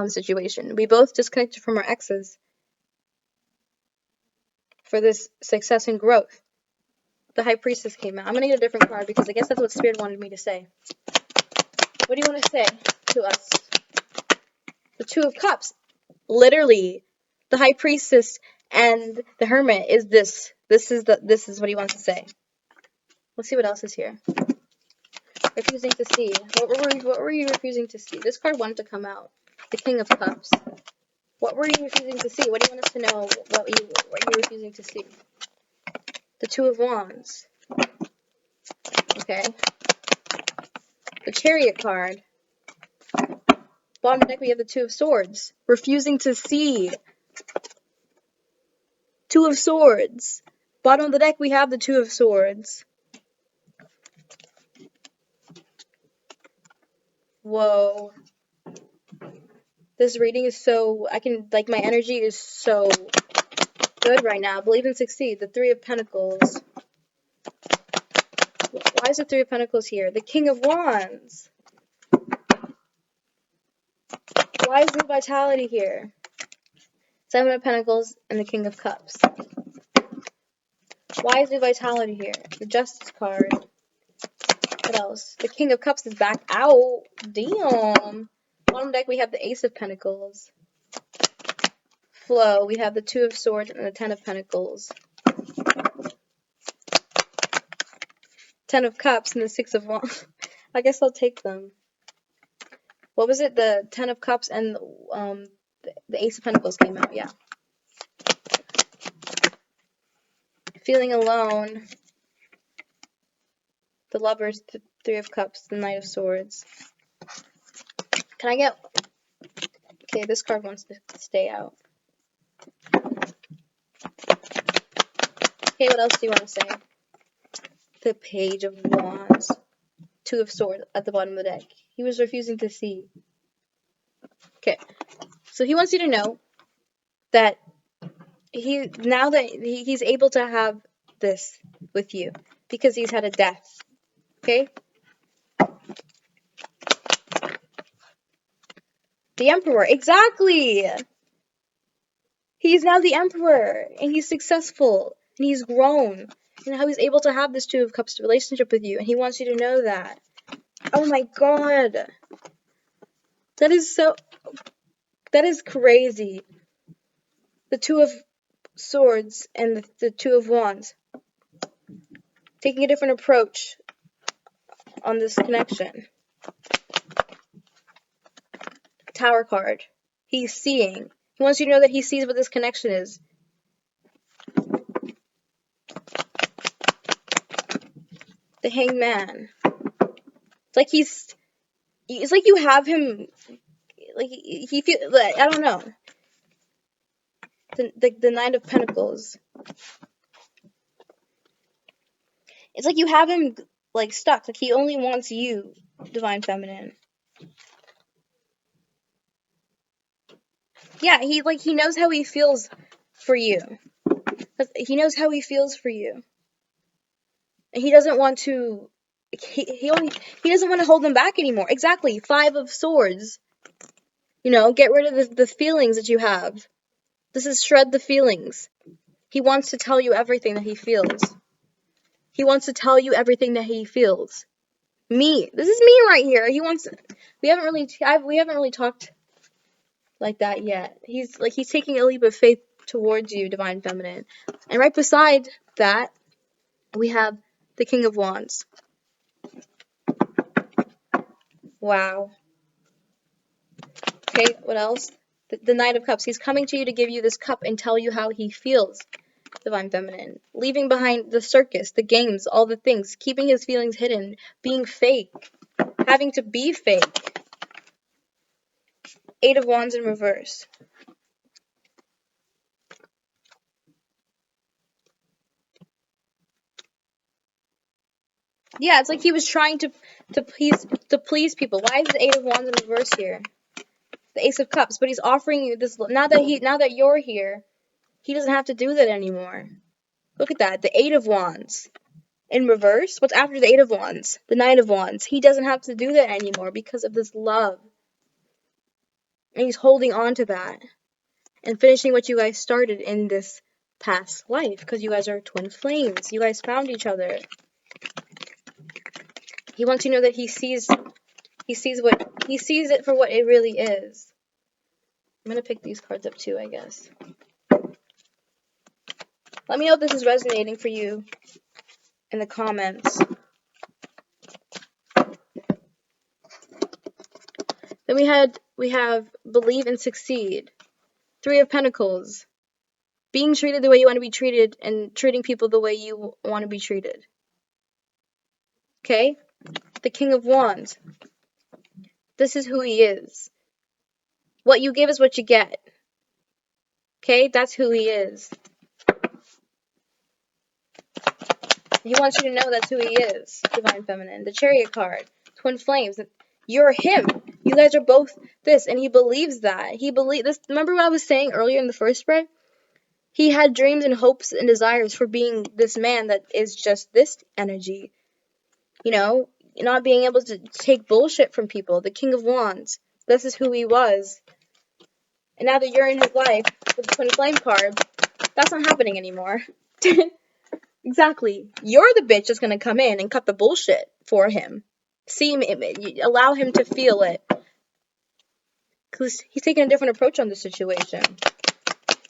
situation. We both disconnected from our exes for this success and growth. The High Priestess came out. I'm gonna get a different card because I guess that's what Spirit wanted me to say. What do you want to say to us? The Two of Cups. Literally, the High Priestess and the Hermit is this. This is what he wants to say. Let's see what else is here. Refusing to see. What were you refusing to see? This card wanted to come out. The King of Cups. What were you refusing to see? What do you want us to know? What you refusing to see? The Two of Wands. Okay. The Chariot card. Bottom of the deck we have the Two of Swords. Refusing to see. Two of Swords. Bottom of the deck we have the Two of Swords. Whoa. This reading is so, my energy is so good right now. Believe and succeed. The Three of Pentacles. Why is the Three of Pentacles here? The King of Wands. Why is the Vitality here? Seven of Pentacles and the King of Cups. Why is the Vitality here? The Justice card. What else? The King of Cups is back out. Damn. Bottom deck we have the Ace of Pentacles. Flow. We have the Two of Swords and the Ten of Pentacles. Ten of Cups and the Six of Wands. I guess I'll take them. What was it? The Ten of Cups and the Ace of Pentacles came out. Yeah. Feeling alone. The Lovers, the Three of Cups, the Knight of Swords. Can I get... Okay, this card wants to stay out. Okay, what else do you want to say? The Page of Wands. Two of Swords at the bottom of the deck. He was refusing to see. Okay, so he wants you to know that now that he's able to have this with you because he's had a death. Okay? The Emperor. Exactly! He's now the Emperor, and he's successful, and he's grown, and how he's able to have this Two of Cups relationship with you, and he wants you to know that. Oh my god! That is crazy. The Two of Swords and the Two of Wands. Taking a different approach on this connection. Tower card. He's seeing. He wants you to know that he sees what this connection is. The Hanged Man. It's like you have him, like he feel, like, I don't know. The Knight of Pentacles. It's like you have him like stuck. Like he only wants you, Divine Feminine. Yeah, he knows how he feels for you. He knows how he feels for you. And he doesn't want to. He doesn't want to hold them back anymore. Exactly. Five of Swords. You know, get rid of the feelings that you have. This is shred the feelings. He wants to tell you everything that he feels. He wants to tell you everything that he feels. Me. This is me right here. He wants. We haven't really talked like that yet. He's taking a leap of faith towards you, Divine Feminine. And right beside that, we have the King of Wands. Wow. Okay, what else? The Knight of Cups. He's coming to you to give you this cup and tell you how he feels, Divine Feminine. Leaving behind the circus, the games, all the things. Keeping his feelings hidden. Being fake. Having to be fake. Eight of Wands in reverse. Yeah, it's like he was trying to please people. Why is the Eight of Wands in reverse here? The Ace of Cups. But he's offering you this. Now that you're here, he doesn't have to do that anymore. Look at that. The Eight of Wands. In reverse, what's after the Eight of Wands? The Nine of Wands. He doesn't have to do that anymore because of this love. And he's holding on to that. And finishing what you guys started in this past life. Because you guys are twin flames. You guys found each other. He wants you to know that he sees it for what it really is. I'm gonna pick these cards up too, I guess. Let me know if this is resonating for you in the comments. Then we have believe and succeed. Three of Pentacles. Being treated the way you want to be treated and treating people the way you want to be treated. Okay? The King of Wands. This is who he is. What you give is what you get. Okay? That's who he is. He wants you to know that's who he is. Divine Feminine. The Chariot card. Twin Flames. You're him. You guys are both this. And he believes that. He believes this. Remember what I was saying earlier in the first spread? He had dreams and hopes and desires for being this man that is just this energy. You know, not being able to take bullshit from people. The King of Wands. This is who he was. And now that you're in his life with the Twin Flame card, that's not happening anymore. Exactly. You're the bitch that's going to come in and cut the bullshit for him. Allow him to feel it. Because he's taking a different approach on the situation.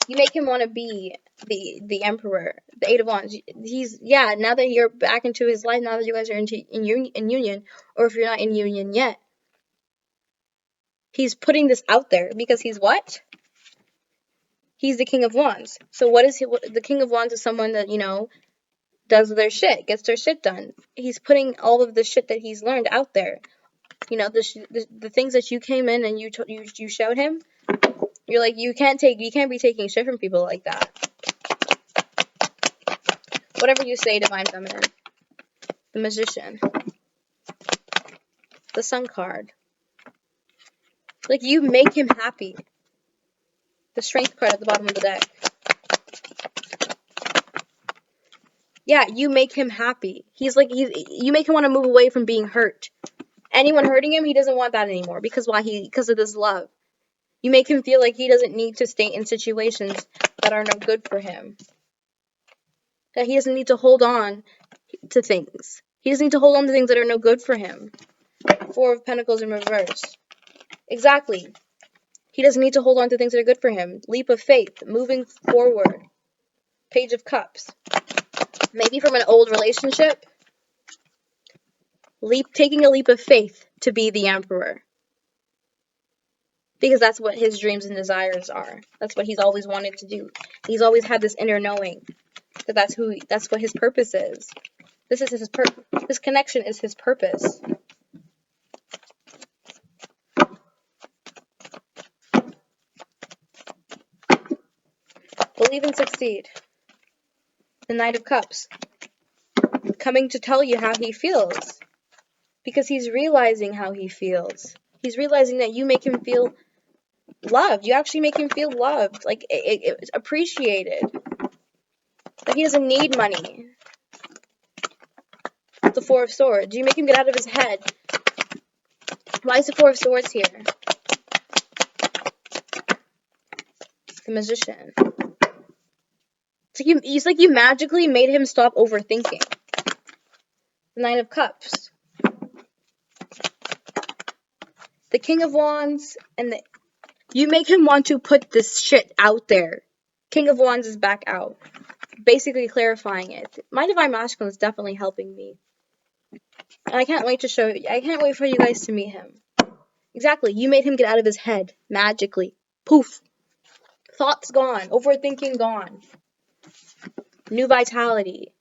You make him want to be the Emperor, the Eight of Wands. Now that you're back into his life, now that you guys are in union, or if you're not in union yet, he's putting this out there because he's what? He's the King of Wands. So what is he? The King of Wands is someone that, does their shit, gets their shit done. He's putting all of the shit that he's learned out there. The things that you came in and you showed him. You're like, you can't be taking shit from people like that. Whatever you say, Divine Feminine. The Magician. The Sun card. Like, you make him happy. The Strength card at the bottom of the deck. Yeah, you make him happy. You make him want to move away from being hurt. Anyone hurting him, he doesn't want that anymore. Because why? Because of this love. You make him feel like he doesn't need to stay in situations that are no good for him. That he doesn't need to hold on to things. He doesn't need to hold on to things that are no good for him. Four of Pentacles in reverse. Exactly. He doesn't need to hold on to things that are good for him. Leap of faith. Moving forward. Page of Cups. Maybe from an old relationship. Taking a leap of faith to be the Emperor. Because that's what his dreams and desires are. That's what he's always wanted to do. He's always had this inner knowing that that's what his purpose is. This is his purpose. This connection is his purpose. Believe and succeed. The Knight of Cups. Coming to tell you how he feels. Because he's realizing how he feels. He's realizing that you make him feel loved. You actually make him feel loved. Like, it's appreciated. That he doesn't need money. The Four of Swords. You make him get out of his head. Why is the Four of Swords here? The Magician. It's like you magically made him stop overthinking. The Nine of Cups. The King of Wands and you make him want to put this shit out there. King of Wands is back out. Basically clarifying it. My Divine Masculine is definitely helping me. And I can't wait for you guys to meet him. Exactly. You made him get out of his head. Magically. Poof. Thoughts gone. Overthinking gone. New vitality.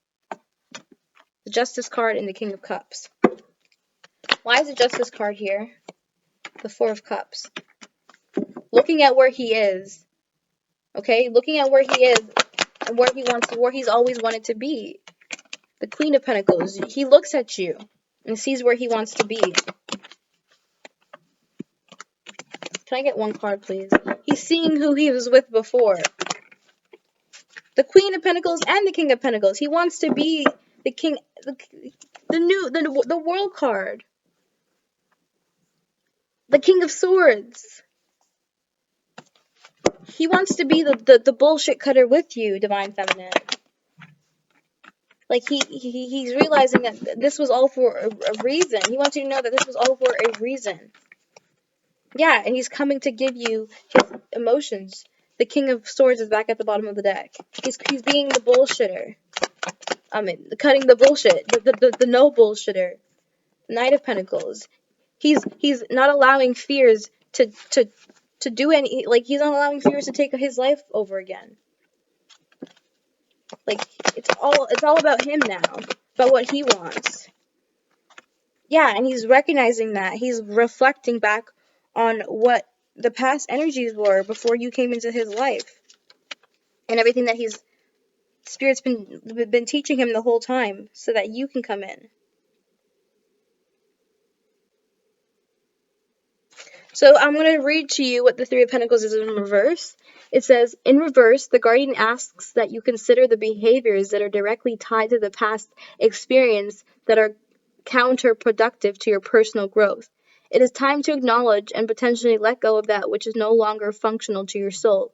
The Justice card and the King of Cups. Why is the Justice card here? The Four of Cups. Looking at where he is. Okay? Looking at where he is and where he's always wanted to be. The Queen of Pentacles. He looks at you and sees where he wants to be. Can I get one card, please? He's seeing who he was with before. The Queen of Pentacles and the King of Pentacles. He wants to be the king, the World card. The King of Swords. He wants to be the bullshit cutter with you, Divine Feminine. Like, he's realizing that this was all for a reason. He wants you to know that this was all for a reason. Yeah, and he's coming to give you his emotions. The King of Swords is back at the bottom of the deck. He's being the bullshitter. I mean, cutting the bullshit. The no bullshitter. Knight of Pentacles. He's not allowing fears to do any, like, he's not allowing fears to take his life over again. Like, it's all about him now. About what he wants. Yeah, and he's recognizing that. He's reflecting back on what the past energies were before you came into his life. And everything that Spirit's been teaching him the whole time so that you can come in. So I'm going to read to you what the Three of Pentacles is in reverse. It says, in reverse, the Guardian asks that you consider the behaviors that are directly tied to the past experience that are counterproductive to your personal growth. It is time to acknowledge and potentially let go of that which is no longer functional to your soul.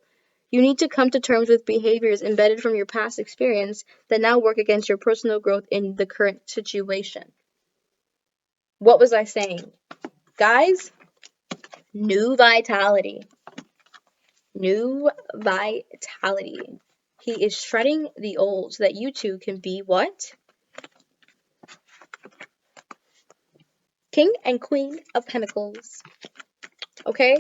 You need to come to terms with behaviors embedded from your past experience that now work against your personal growth in the current situation. What was I saying? Guys, new vitality. New vitality. He is shredding the old so that you two can be what? King and Queen of Pentacles. Okay?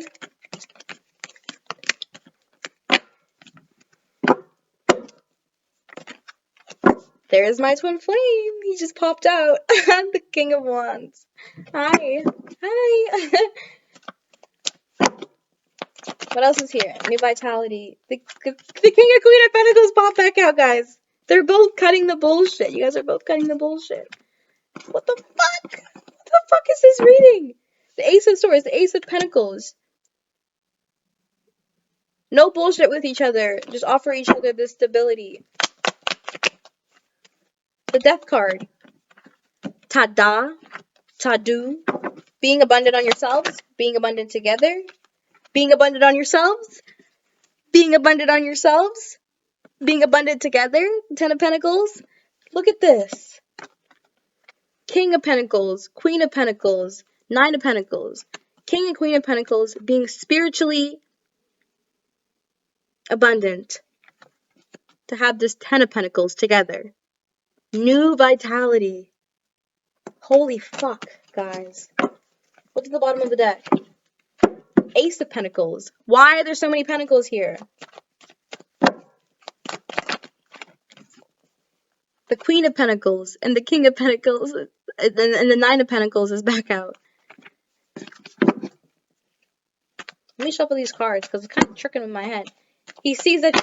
There's my twin flame. He just popped out. The King of Wands. Hi. Hi. What else is here? New vitality. The King and Queen of Pentacles pop back out, guys. They're both cutting the bullshit. You guys are both cutting the bullshit. What the fuck? What the fuck is this reading? The Ace of Swords, the Ace of Pentacles. No bullshit with each other. Just offer each other this stability. The Death card. Ta-da. Ta-do. Being abundant on yourselves. Being abundant together. Being abundant on yourselves. Being abundant on yourselves. Being abundant together. Ten of Pentacles. Look at this. King of Pentacles. Queen of Pentacles. Nine of Pentacles. King and Queen of Pentacles being spiritually abundant. To have this Ten of Pentacles together. New vitality. Holy fuck, guys. Look at the bottom of the deck. Ace of Pentacles. Why are there so many pentacles here? The Queen of Pentacles and the King of Pentacles and the Nine of Pentacles is back out. Let me shuffle these cards because it's kind of tricking in my head. He sees that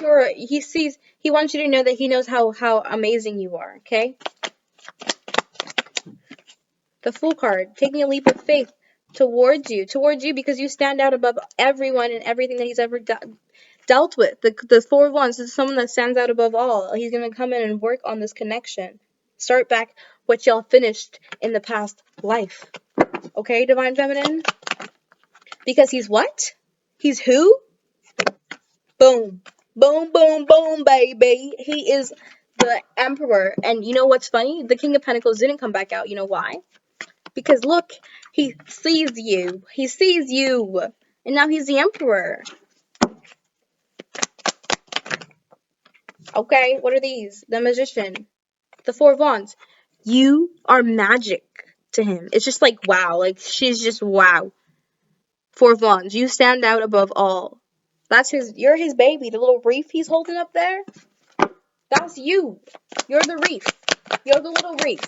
he wants you to know that he knows how amazing you are, okay? The Fool card, taking a leap of faith towards you because you stand out above everyone and everything that he's ever dealt with. The Four of Wands is someone that stands out above all. He's going to come in and work on this connection. Start back what y'all finished in the past life. Okay, Divine Feminine? Because he's what? He's who? Boom. Boom, boom, boom, baby. He is the Emperor. And you know what's funny? The King of Pentacles didn't come back out. You know why? Because look, he sees you. He sees you. And now he's the Emperor. Okay, what are these? The Magician. The Four of Wands. You are magic to him. It's just like, wow. Like, she's just wow. Four of Wands. You stand out above all. You're his baby. The little reef he's holding up there. That's you. You're the reef. You're the little reef.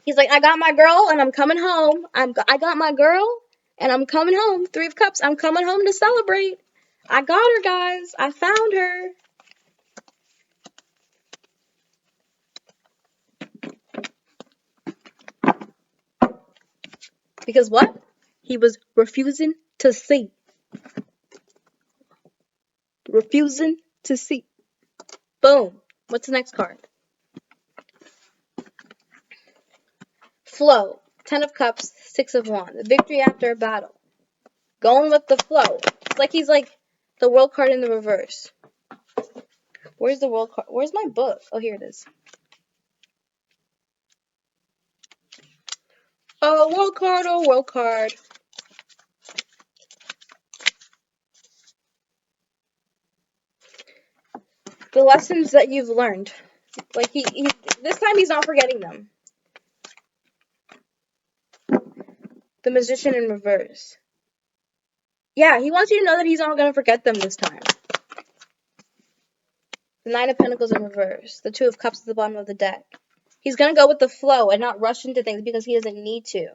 He's like, I got my girl and I'm coming home. I got my girl and I'm coming home. Three of Cups. I'm coming home to celebrate. I got her, guys. I found her. Because what? He was refusing to see. Refusing to see. Boom. What's the next card? Flow. 10 of Cups, 6 of Wands. Victory after a battle. Going with the flow. It's like he's like the world card in the reverse. Where's the world card? Where's my book? Oh, here it is. Oh, world card, oh, world card. The lessons that you've learned. Like, he this time he's not forgetting them. The Magician in reverse. Yeah, he wants you to know that he's not going to forget them this time. The Nine of Pentacles in reverse. The Two of Cups at the bottom of the deck. He's going to go with the flow and not rush into things because he doesn't need to.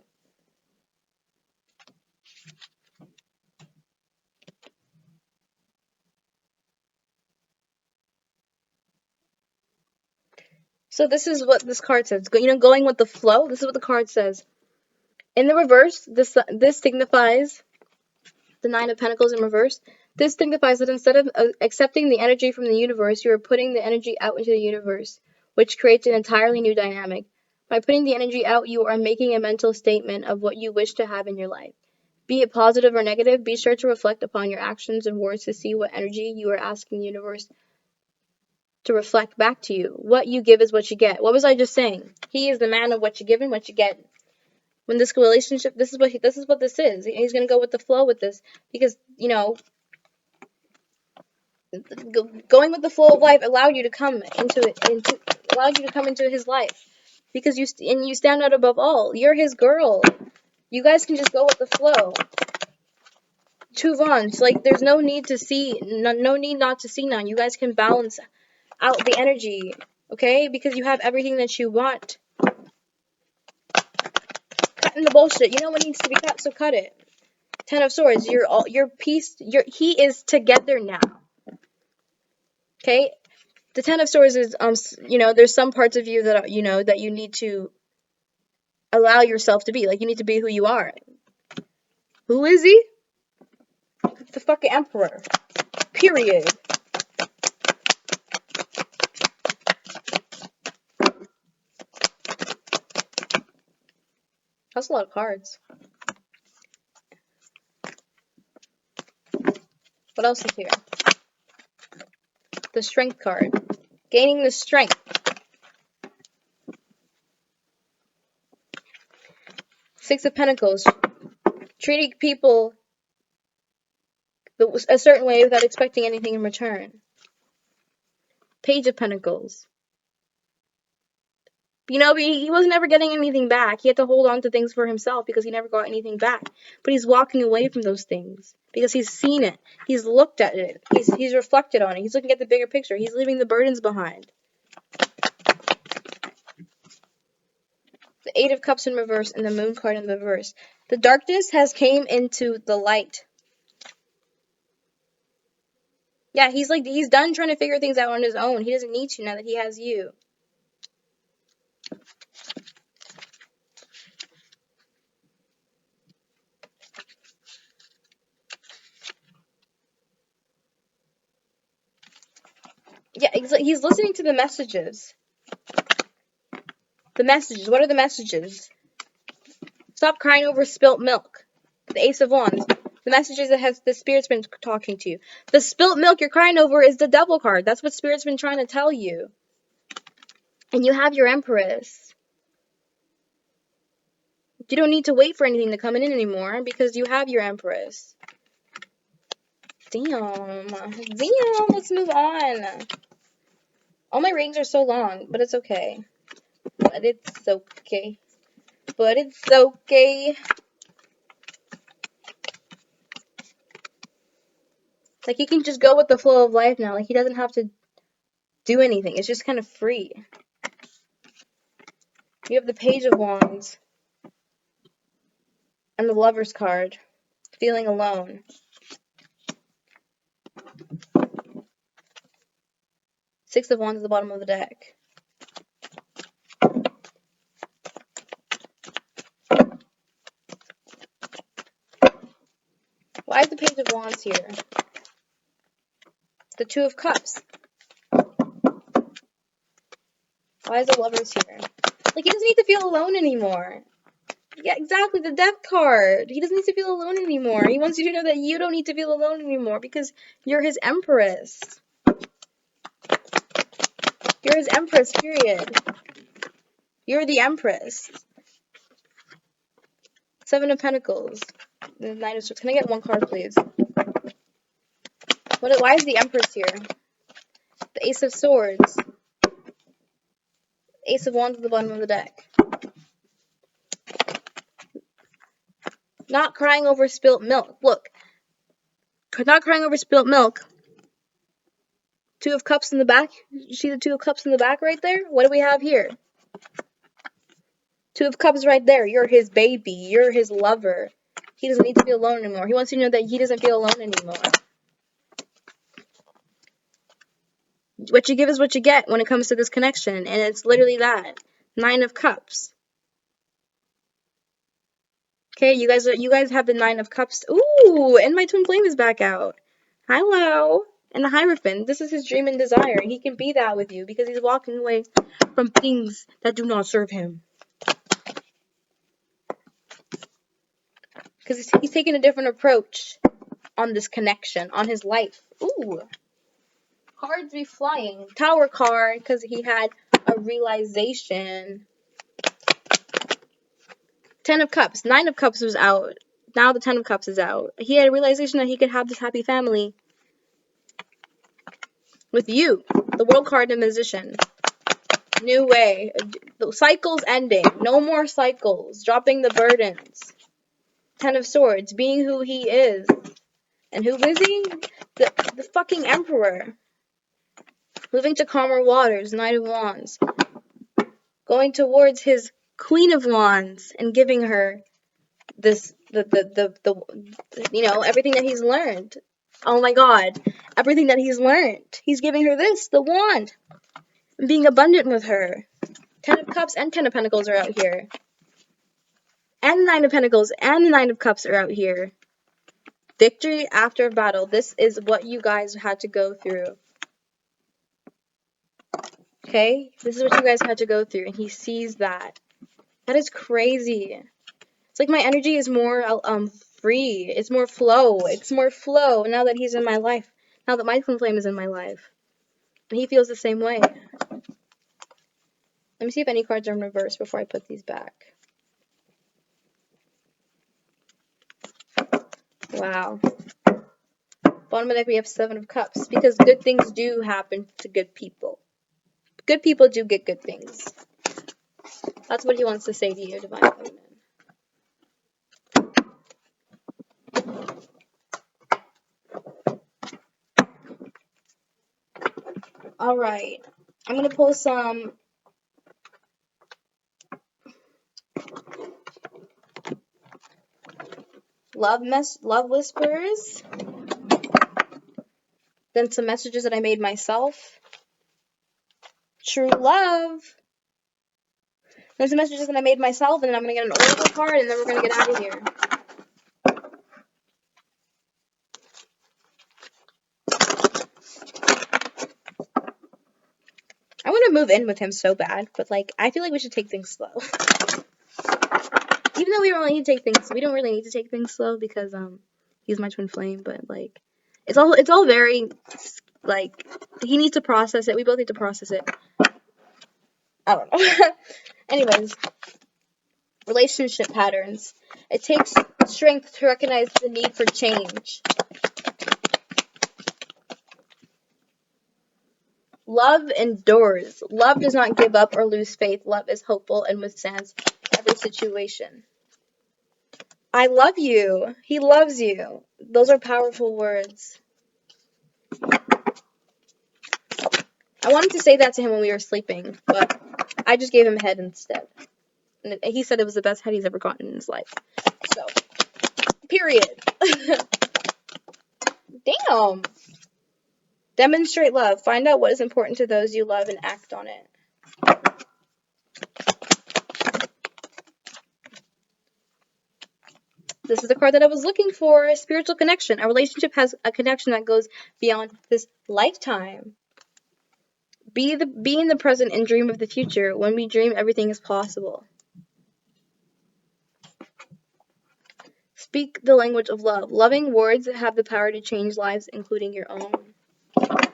So this is what this card says. Going with the flow. This is what the card says. In the reverse, this signifies the Nine of Pentacles in reverse. This signifies that instead of accepting the energy from the universe, you are putting the energy out into the universe, which creates an entirely new dynamic. By putting the energy out, you are making a mental statement of what you wish to have in your life. Be it positive or negative, be sure to reflect upon your actions and words to see what energy you are asking the universe to reflect back to you. What you give is what you get. What was I just saying? He is the man of what you give and what you get. When this relationship, this is what this is. He's gonna go with the flow with this because going with the flow of life allowed you to come into his life because you stand out above all. You're his girl. You guys can just go with the flow. Two Wands, like there's no need to see, no need not to see none. You guys can balance out the energy, okay? Because you have everything that you want. Cutting the bullshit. You know what needs to be cut, so cut it. Ten of Swords. He is together now. Okay? The Ten of Swords is there's some parts of you that that you need to allow yourself to be. Like you need to be who you are. Who is he? The fucking Emperor. Period. That's a lot of cards. What else is here? The Strength card. Gaining the strength. Six of Pentacles. Treating people a certain way without expecting anything in return. Page of Pentacles. He wasn't ever getting anything back. He had to hold on to things for himself because he never got anything back. But he's walking away from those things because he's seen it. He's looked at it. He's reflected on it. He's looking at the bigger picture. He's leaving the burdens behind. The Eight of Cups in reverse and the Moon card in the reverse. The darkness has came into the light. Yeah, he's done trying to figure things out on his own. He doesn't need to now that he has you. Yeah, he's listening to the messages. The messages. What are the messages? Stop crying over spilt milk. The Ace of Wands. The messages that the Spirit's been talking to you. The spilt milk you're crying over is the Devil card. That's what Spirit's been trying to tell you. And you have your Empress. You don't need to wait for anything to come in anymore because you have your Empress. Damn. Let's move on. All my readings are so long, but it's okay. But it's okay. But it's okay. Like, he can just go with the flow of life now. Like, he doesn't have to do anything. It's just kind of free. You have the Page of Wands. And the Lover's card. Feeling alone. Six of Wands at the bottom of the deck. Why is the Page of Wands here? The Two of Cups. Why is the Lovers here? Like, he doesn't need to feel alone anymore. Yeah, exactly, the Death card. He doesn't need to feel alone anymore. He wants you to know that you don't need to feel alone anymore because you're his Empress. You're his Empress, period. You're the Empress. Seven of Pentacles. The Nine of Swords. Can I get one card, please? Why is the Empress here? The Ace of Swords. Ace of Wands at the bottom of the deck. Not crying over spilt milk. Look. Not crying over spilt milk. Two of Cups in the back. You see the Two of Cups in the back right there? What do we have here? Two of Cups right there. You're his baby. You're his lover. He doesn't need to feel alone anymore. He wants you to know that he doesn't feel alone anymore. What you give is what you get when it comes to this connection. And it's literally that. Nine of Cups. Okay, you guys have the Nine of Cups. Ooh, and my twin flame is back out. Hello. And the Hierophant. This is his dream and desire. He can be that with you because he's walking away from things that do not serve him. Because he's taking a different approach on this connection, on his life. Ooh. Cards be flying. Tower card, because he had a realization. Ten of Cups. Nine of Cups was out. Now the Ten of Cups is out. He had a realization that he could have this happy family with you. The World card and Musician. New way. The cycle's ending. No more cycles. Dropping the burdens. Ten of Swords. Being who he is. And who is he? The fucking Emperor. Moving to calmer waters. Knight of Wands. Going towards his Queen of Wands and giving her this, you know, everything that he's learned. Oh my god. Everything that he's learned. He's giving her this, the wand. And being abundant with her. Ten of Cups and Ten of Pentacles are out here. And Nine of Pentacles and the Nine of Cups are out here. Victory after battle. This is what you guys had to go through. Okay? This is what you guys had to go through. And he sees that. That is crazy. It's like my energy is more free. It's more flow. It's more flow now that he's in my life. Now that my twin flame is in my life. And he feels the same way. Let me see if any cards are in reverse before I put these back. Wow. Bottom of the deck we have Seven of Cups. Because good things do happen to good people. Good people do get good things. That's what he wants to say to you, Divine Feminine. Alright. I'm going to pull some love whispers. Then some messages that I made myself. True love. Then some messages that I made myself, and then I'm going to get an oracle card, and then we're going to get out of here. I want to move in with him so bad, but, like, I feel like we should take things slow. Even though we don't really need to take things, we don't really need to take things slow because, he's my twin flame, but, like, it's all very, like, he needs to process it. We both need to process it. I don't know. Anyways, relationship patterns. It takes strength to recognize the need for change. Love endures. Love does not give up or lose faith. Love is hopeful and withstands every situation. I love you. He loves you. Those are powerful words. I wanted to say that to him when we were sleeping, but I just gave him a head instead. And he said it was the best head he's ever gotten in his life. So, period. Damn. Demonstrate love. Find out what is important to those you love and act on it. This is the card that I was looking for. A spiritual connection. A relationship has a connection that goes beyond this lifetime. Be in the present and dream of the future. When we dream, everything is possible. Speak the language of love. Loving words have the power to change lives, including your own. Okay,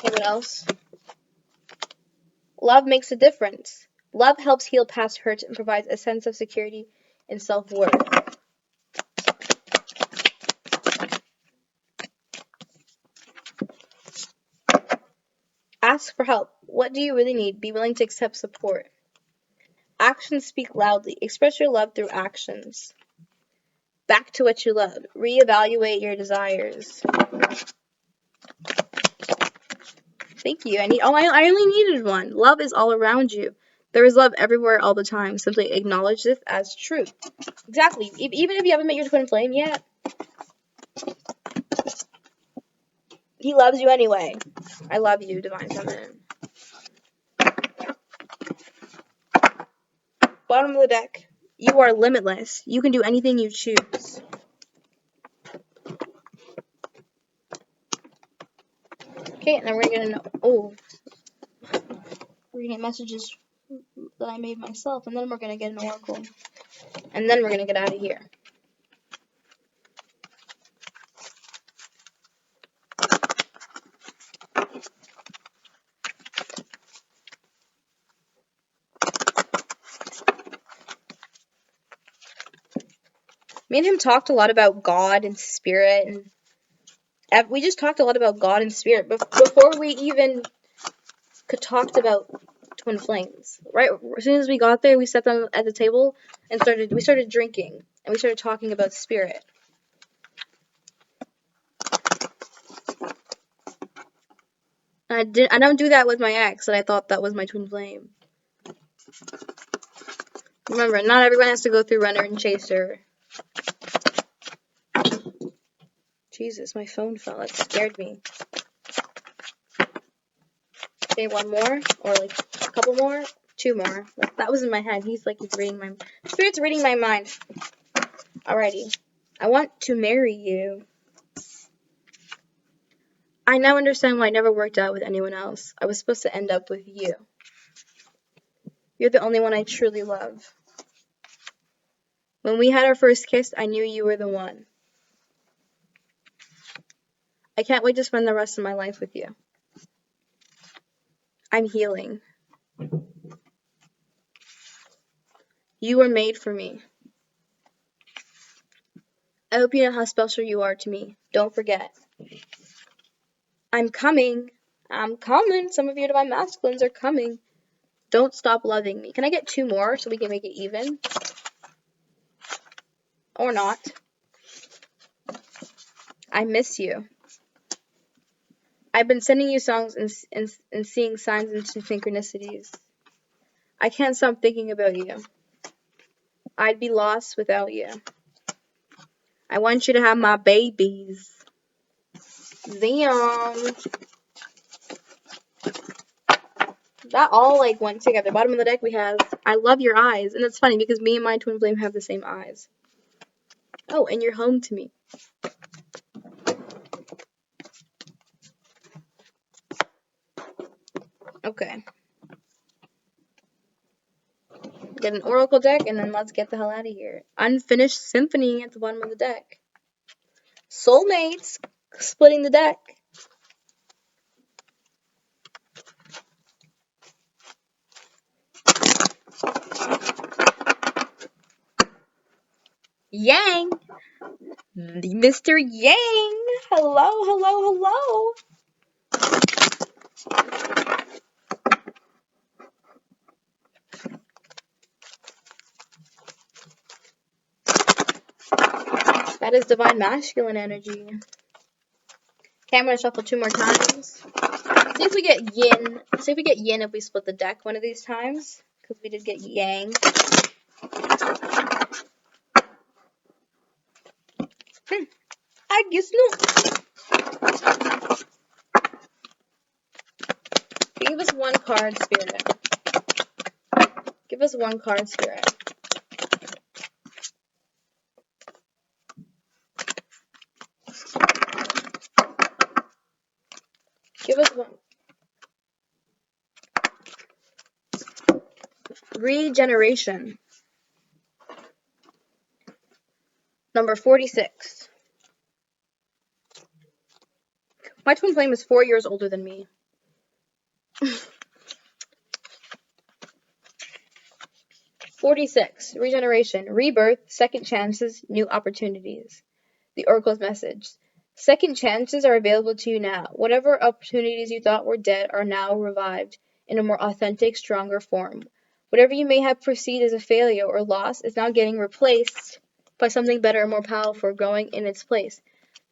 what else? Love makes a difference. Love helps heal past hurts and provides a sense of security and self-worth. Ask for help. What do you really need? Be willing to accept support. Actions speak loudly. Express your love through actions. Back to what you love. Reevaluate your desires. Thank you. I only needed one. Love is all around you. There is love everywhere all the time. Simply acknowledge this as truth. Exactly. Even if you haven't met your twin flame yet, he loves you anyway. I love you, Divine Feminine. Bottom of the deck. You are limitless. You can do anything you choose. Okay, and then we're gonna we're gonna get messages that I made myself, and then we're gonna get an oracle, and then we're gonna get out of here. Me and him talked a lot about God and spirit, and we just talked a lot about God and spirit before we even could talked about twin flames. Right as soon as we got there, we sat down at the table and we started drinking, and we started talking about spirit. I don't do that with my ex, and I thought that was my twin flame. Remember, not everyone has to go through runner and chaser. Jesus, my phone fell. That scared me. Okay, one more, or like a couple more, two more. That was in my head. He's reading my spirit's reading my mind. Alrighty, I want to marry you. I now understand why I never worked out with anyone else. I was supposed to end up with you. You're the only one I truly love. When we had our first kiss, I knew you were the one. I can't wait to spend the rest of my life with you. I'm healing. You were made for me. I hope you know how special you are to me. Don't forget. I'm coming. I'm coming. Some of you divine masculines are coming. Don't stop loving me. Can I get two more so we can make it even? Or not. I miss you. I've been sending you songs and seeing signs and synchronicities. I can't stop thinking about you. I'd be lost without you. I want you to have my babies. Damn. That all went together. Bottom of the deck we have I love your eyes. And it's funny because me and my twin flame have the same eyes. Oh, and you're home to me. Okay. Get an oracle deck, and then let's get the hell out of here. Unfinished symphony at the bottom of the deck. Soulmates splitting the deck. Yang. Mr. Yang. Hello, hello, hello. That is divine masculine energy. Okay, I'm going to shuffle two more times. See if we get yin. See if we get yin if we split the deck one of these times. Because we did get yang. I guess not. Give us one card, Spirit. Give us one card, Spirit. Regeneration. Number 46. My twin flame is 4 years older than me. 46. Regeneration. Rebirth. Second chances. New opportunities. The Oracle's message. Second chances are available to you now. Whatever opportunities you thought were dead are now revived in a more authentic, stronger form. Whatever you may have perceived as a failure or loss is now getting replaced by something better and more powerful growing in its place.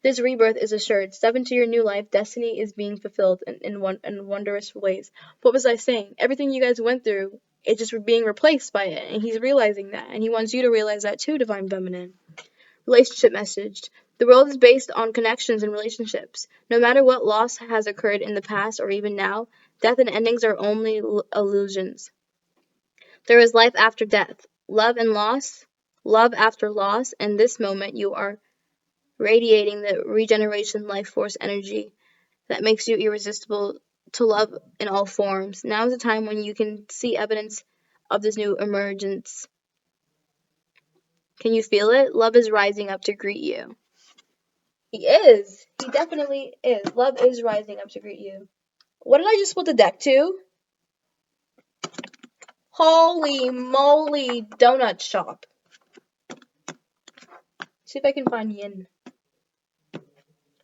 This rebirth is assured. Step into your new life. Destiny is being fulfilled in wondrous ways. What was I saying? Everything you guys went through, it's just being replaced by it. And he's realizing that. And he wants you to realize that too, Divine Feminine. Relationship message. The world is based on connections and relationships. No matter what loss has occurred in the past or even now, death and endings are only illusions. There is life after death, love and loss, love after loss, and this moment you are radiating the regeneration life force energy that makes you irresistible to love in all forms. Now is the time when you can see evidence of this new emergence. Can you feel it? Love is rising up to greet you. He is. He definitely is. Love is rising up to greet you. What did I just put the deck to? Holy moly, donut shop. See if I can find Yin.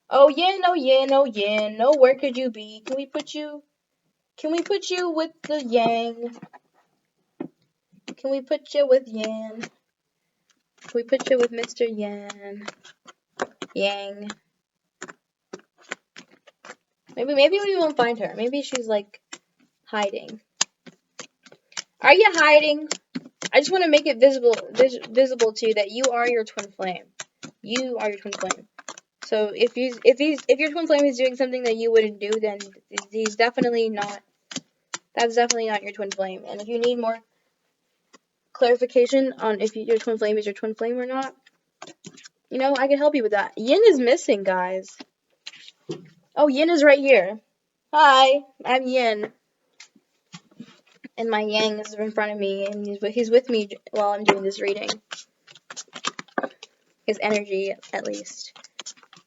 Oh Yin, oh Yin, oh Yin. No, where could you be? Can we put you with the Yang? Can we put you with Yan? Can we put you with Mr. Yan? Yang. Maybe we won't find her. Maybe she's like hiding. Are you hiding? I just want to make it visible to you that you are your twin flame. You are your twin flame. So if your twin flame is doing something that you wouldn't do, then he's definitely not. That's definitely not your twin flame. And if you need more clarification on if your twin flame is your twin flame or not, I can help you with that. Yin is missing, guys. Oh, Yin is right here. Hi, I'm Yin. And my Yang is in front of me, and he's with me while I'm doing this reading. His energy, at least.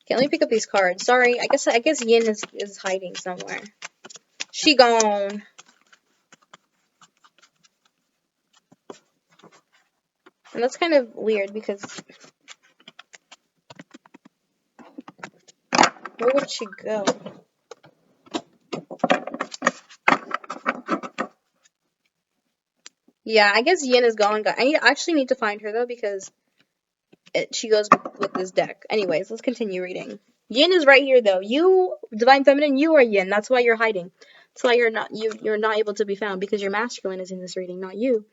Okay, let me pick up these cards. Sorry, I guess Yin is hiding somewhere. She gone. And that's kind of weird because where would she go? Yeah, I guess Yin is gone. I actually need to find her though because she goes with this deck. Anyways, let's continue reading. Yin is right here though. You, Divine Feminine, you are Yin. That's why you're hiding. That's why you're not able to be found because your masculine is in this reading, not you.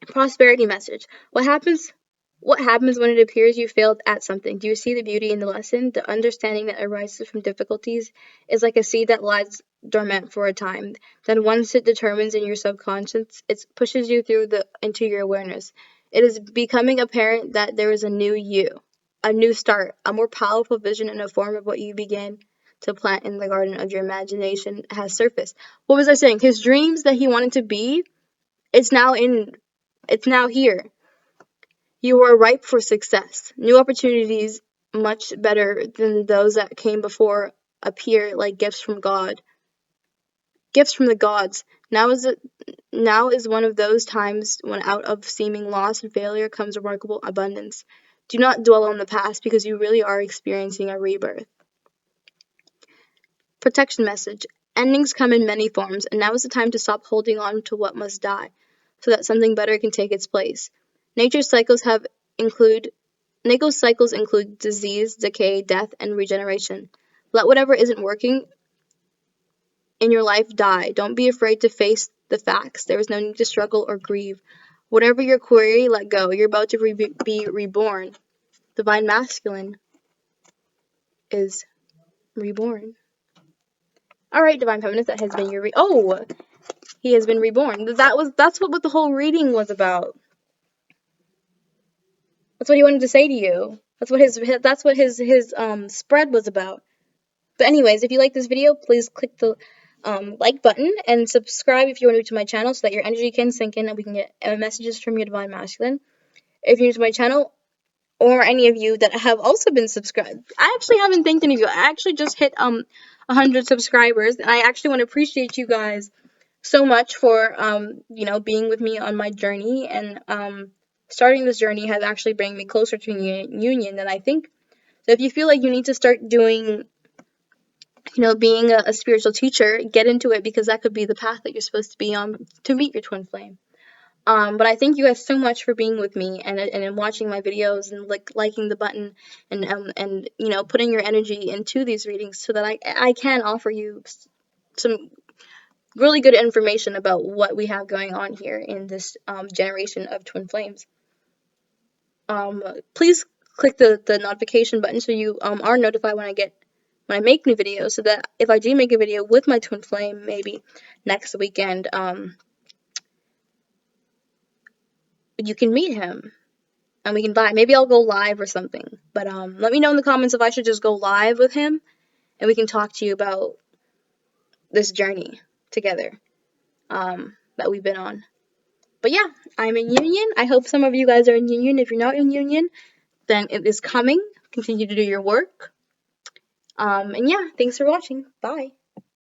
Prosperity message. What happens when it appears you failed at something? Do you see the beauty in the lesson? The understanding that arises from difficulties is like a seed that lies dormant for a time. Then once it determines in your subconscious, it pushes you through into your awareness. It is becoming apparent that there is a new you, a new start, a more powerful vision in a form of what you began to plant in the garden of your imagination has surfaced. What was I saying? His dreams that he wanted to be, it's now here. You are ripe for success. New opportunities, much better than those that came before, appear like gifts from God. Gifts from the gods. Now is one of those times when out of seeming loss and failure comes remarkable abundance. Do not dwell on the past because you really are experiencing a rebirth. Protection message. Endings come in many forms, and now is the time to stop holding on to what must die, so that something better can take its place. Nature's cycles include disease, decay, death, and regeneration. Let whatever isn't working in your life die. Don't be afraid to face the facts. There is no need to struggle or grieve. Whatever your query, let go. You're about to be reborn. Divine Masculine is reborn. All right, Divine Feminine, that has been your he has been reborn. That's what the whole reading was about. That's what he wanted to say to you. That's what his spread was about. But anyways, if you like this video, please click the like button and subscribe if you're new to my channel so that your energy can sink in and we can get messages from your divine masculine. If you're new to my channel, or any of you that have also been subscribed, I actually haven't thanked any of you. I actually just hit 100 subscribers, and I actually want to appreciate you guys so much for being with me on my journey, and starting this journey has actually bring me closer to union than I think. So if you feel like you need to start doing, being a spiritual teacher, get into it, because that could be the path that you're supposed to be on to meet your twin flame. But I thank you guys so much for being with me and watching my videos and liking the button and putting your energy into these readings so that I can offer you some really good information about what we have going on here in this generation of twin flames. Please click the notification button so you are notified when I make new videos, so that if I do make a video with my twin flame, maybe next weekend, you can meet him and we can vibe. Maybe I'll go live or something. But let me know in the comments if I should just go live with him and we can talk to you about this journey together that we've been on. But yeah, I'm in union. I hope some of you guys are in union. If you're not in union, then it is coming. Continue to do your work. And yeah, thanks for watching. Bye.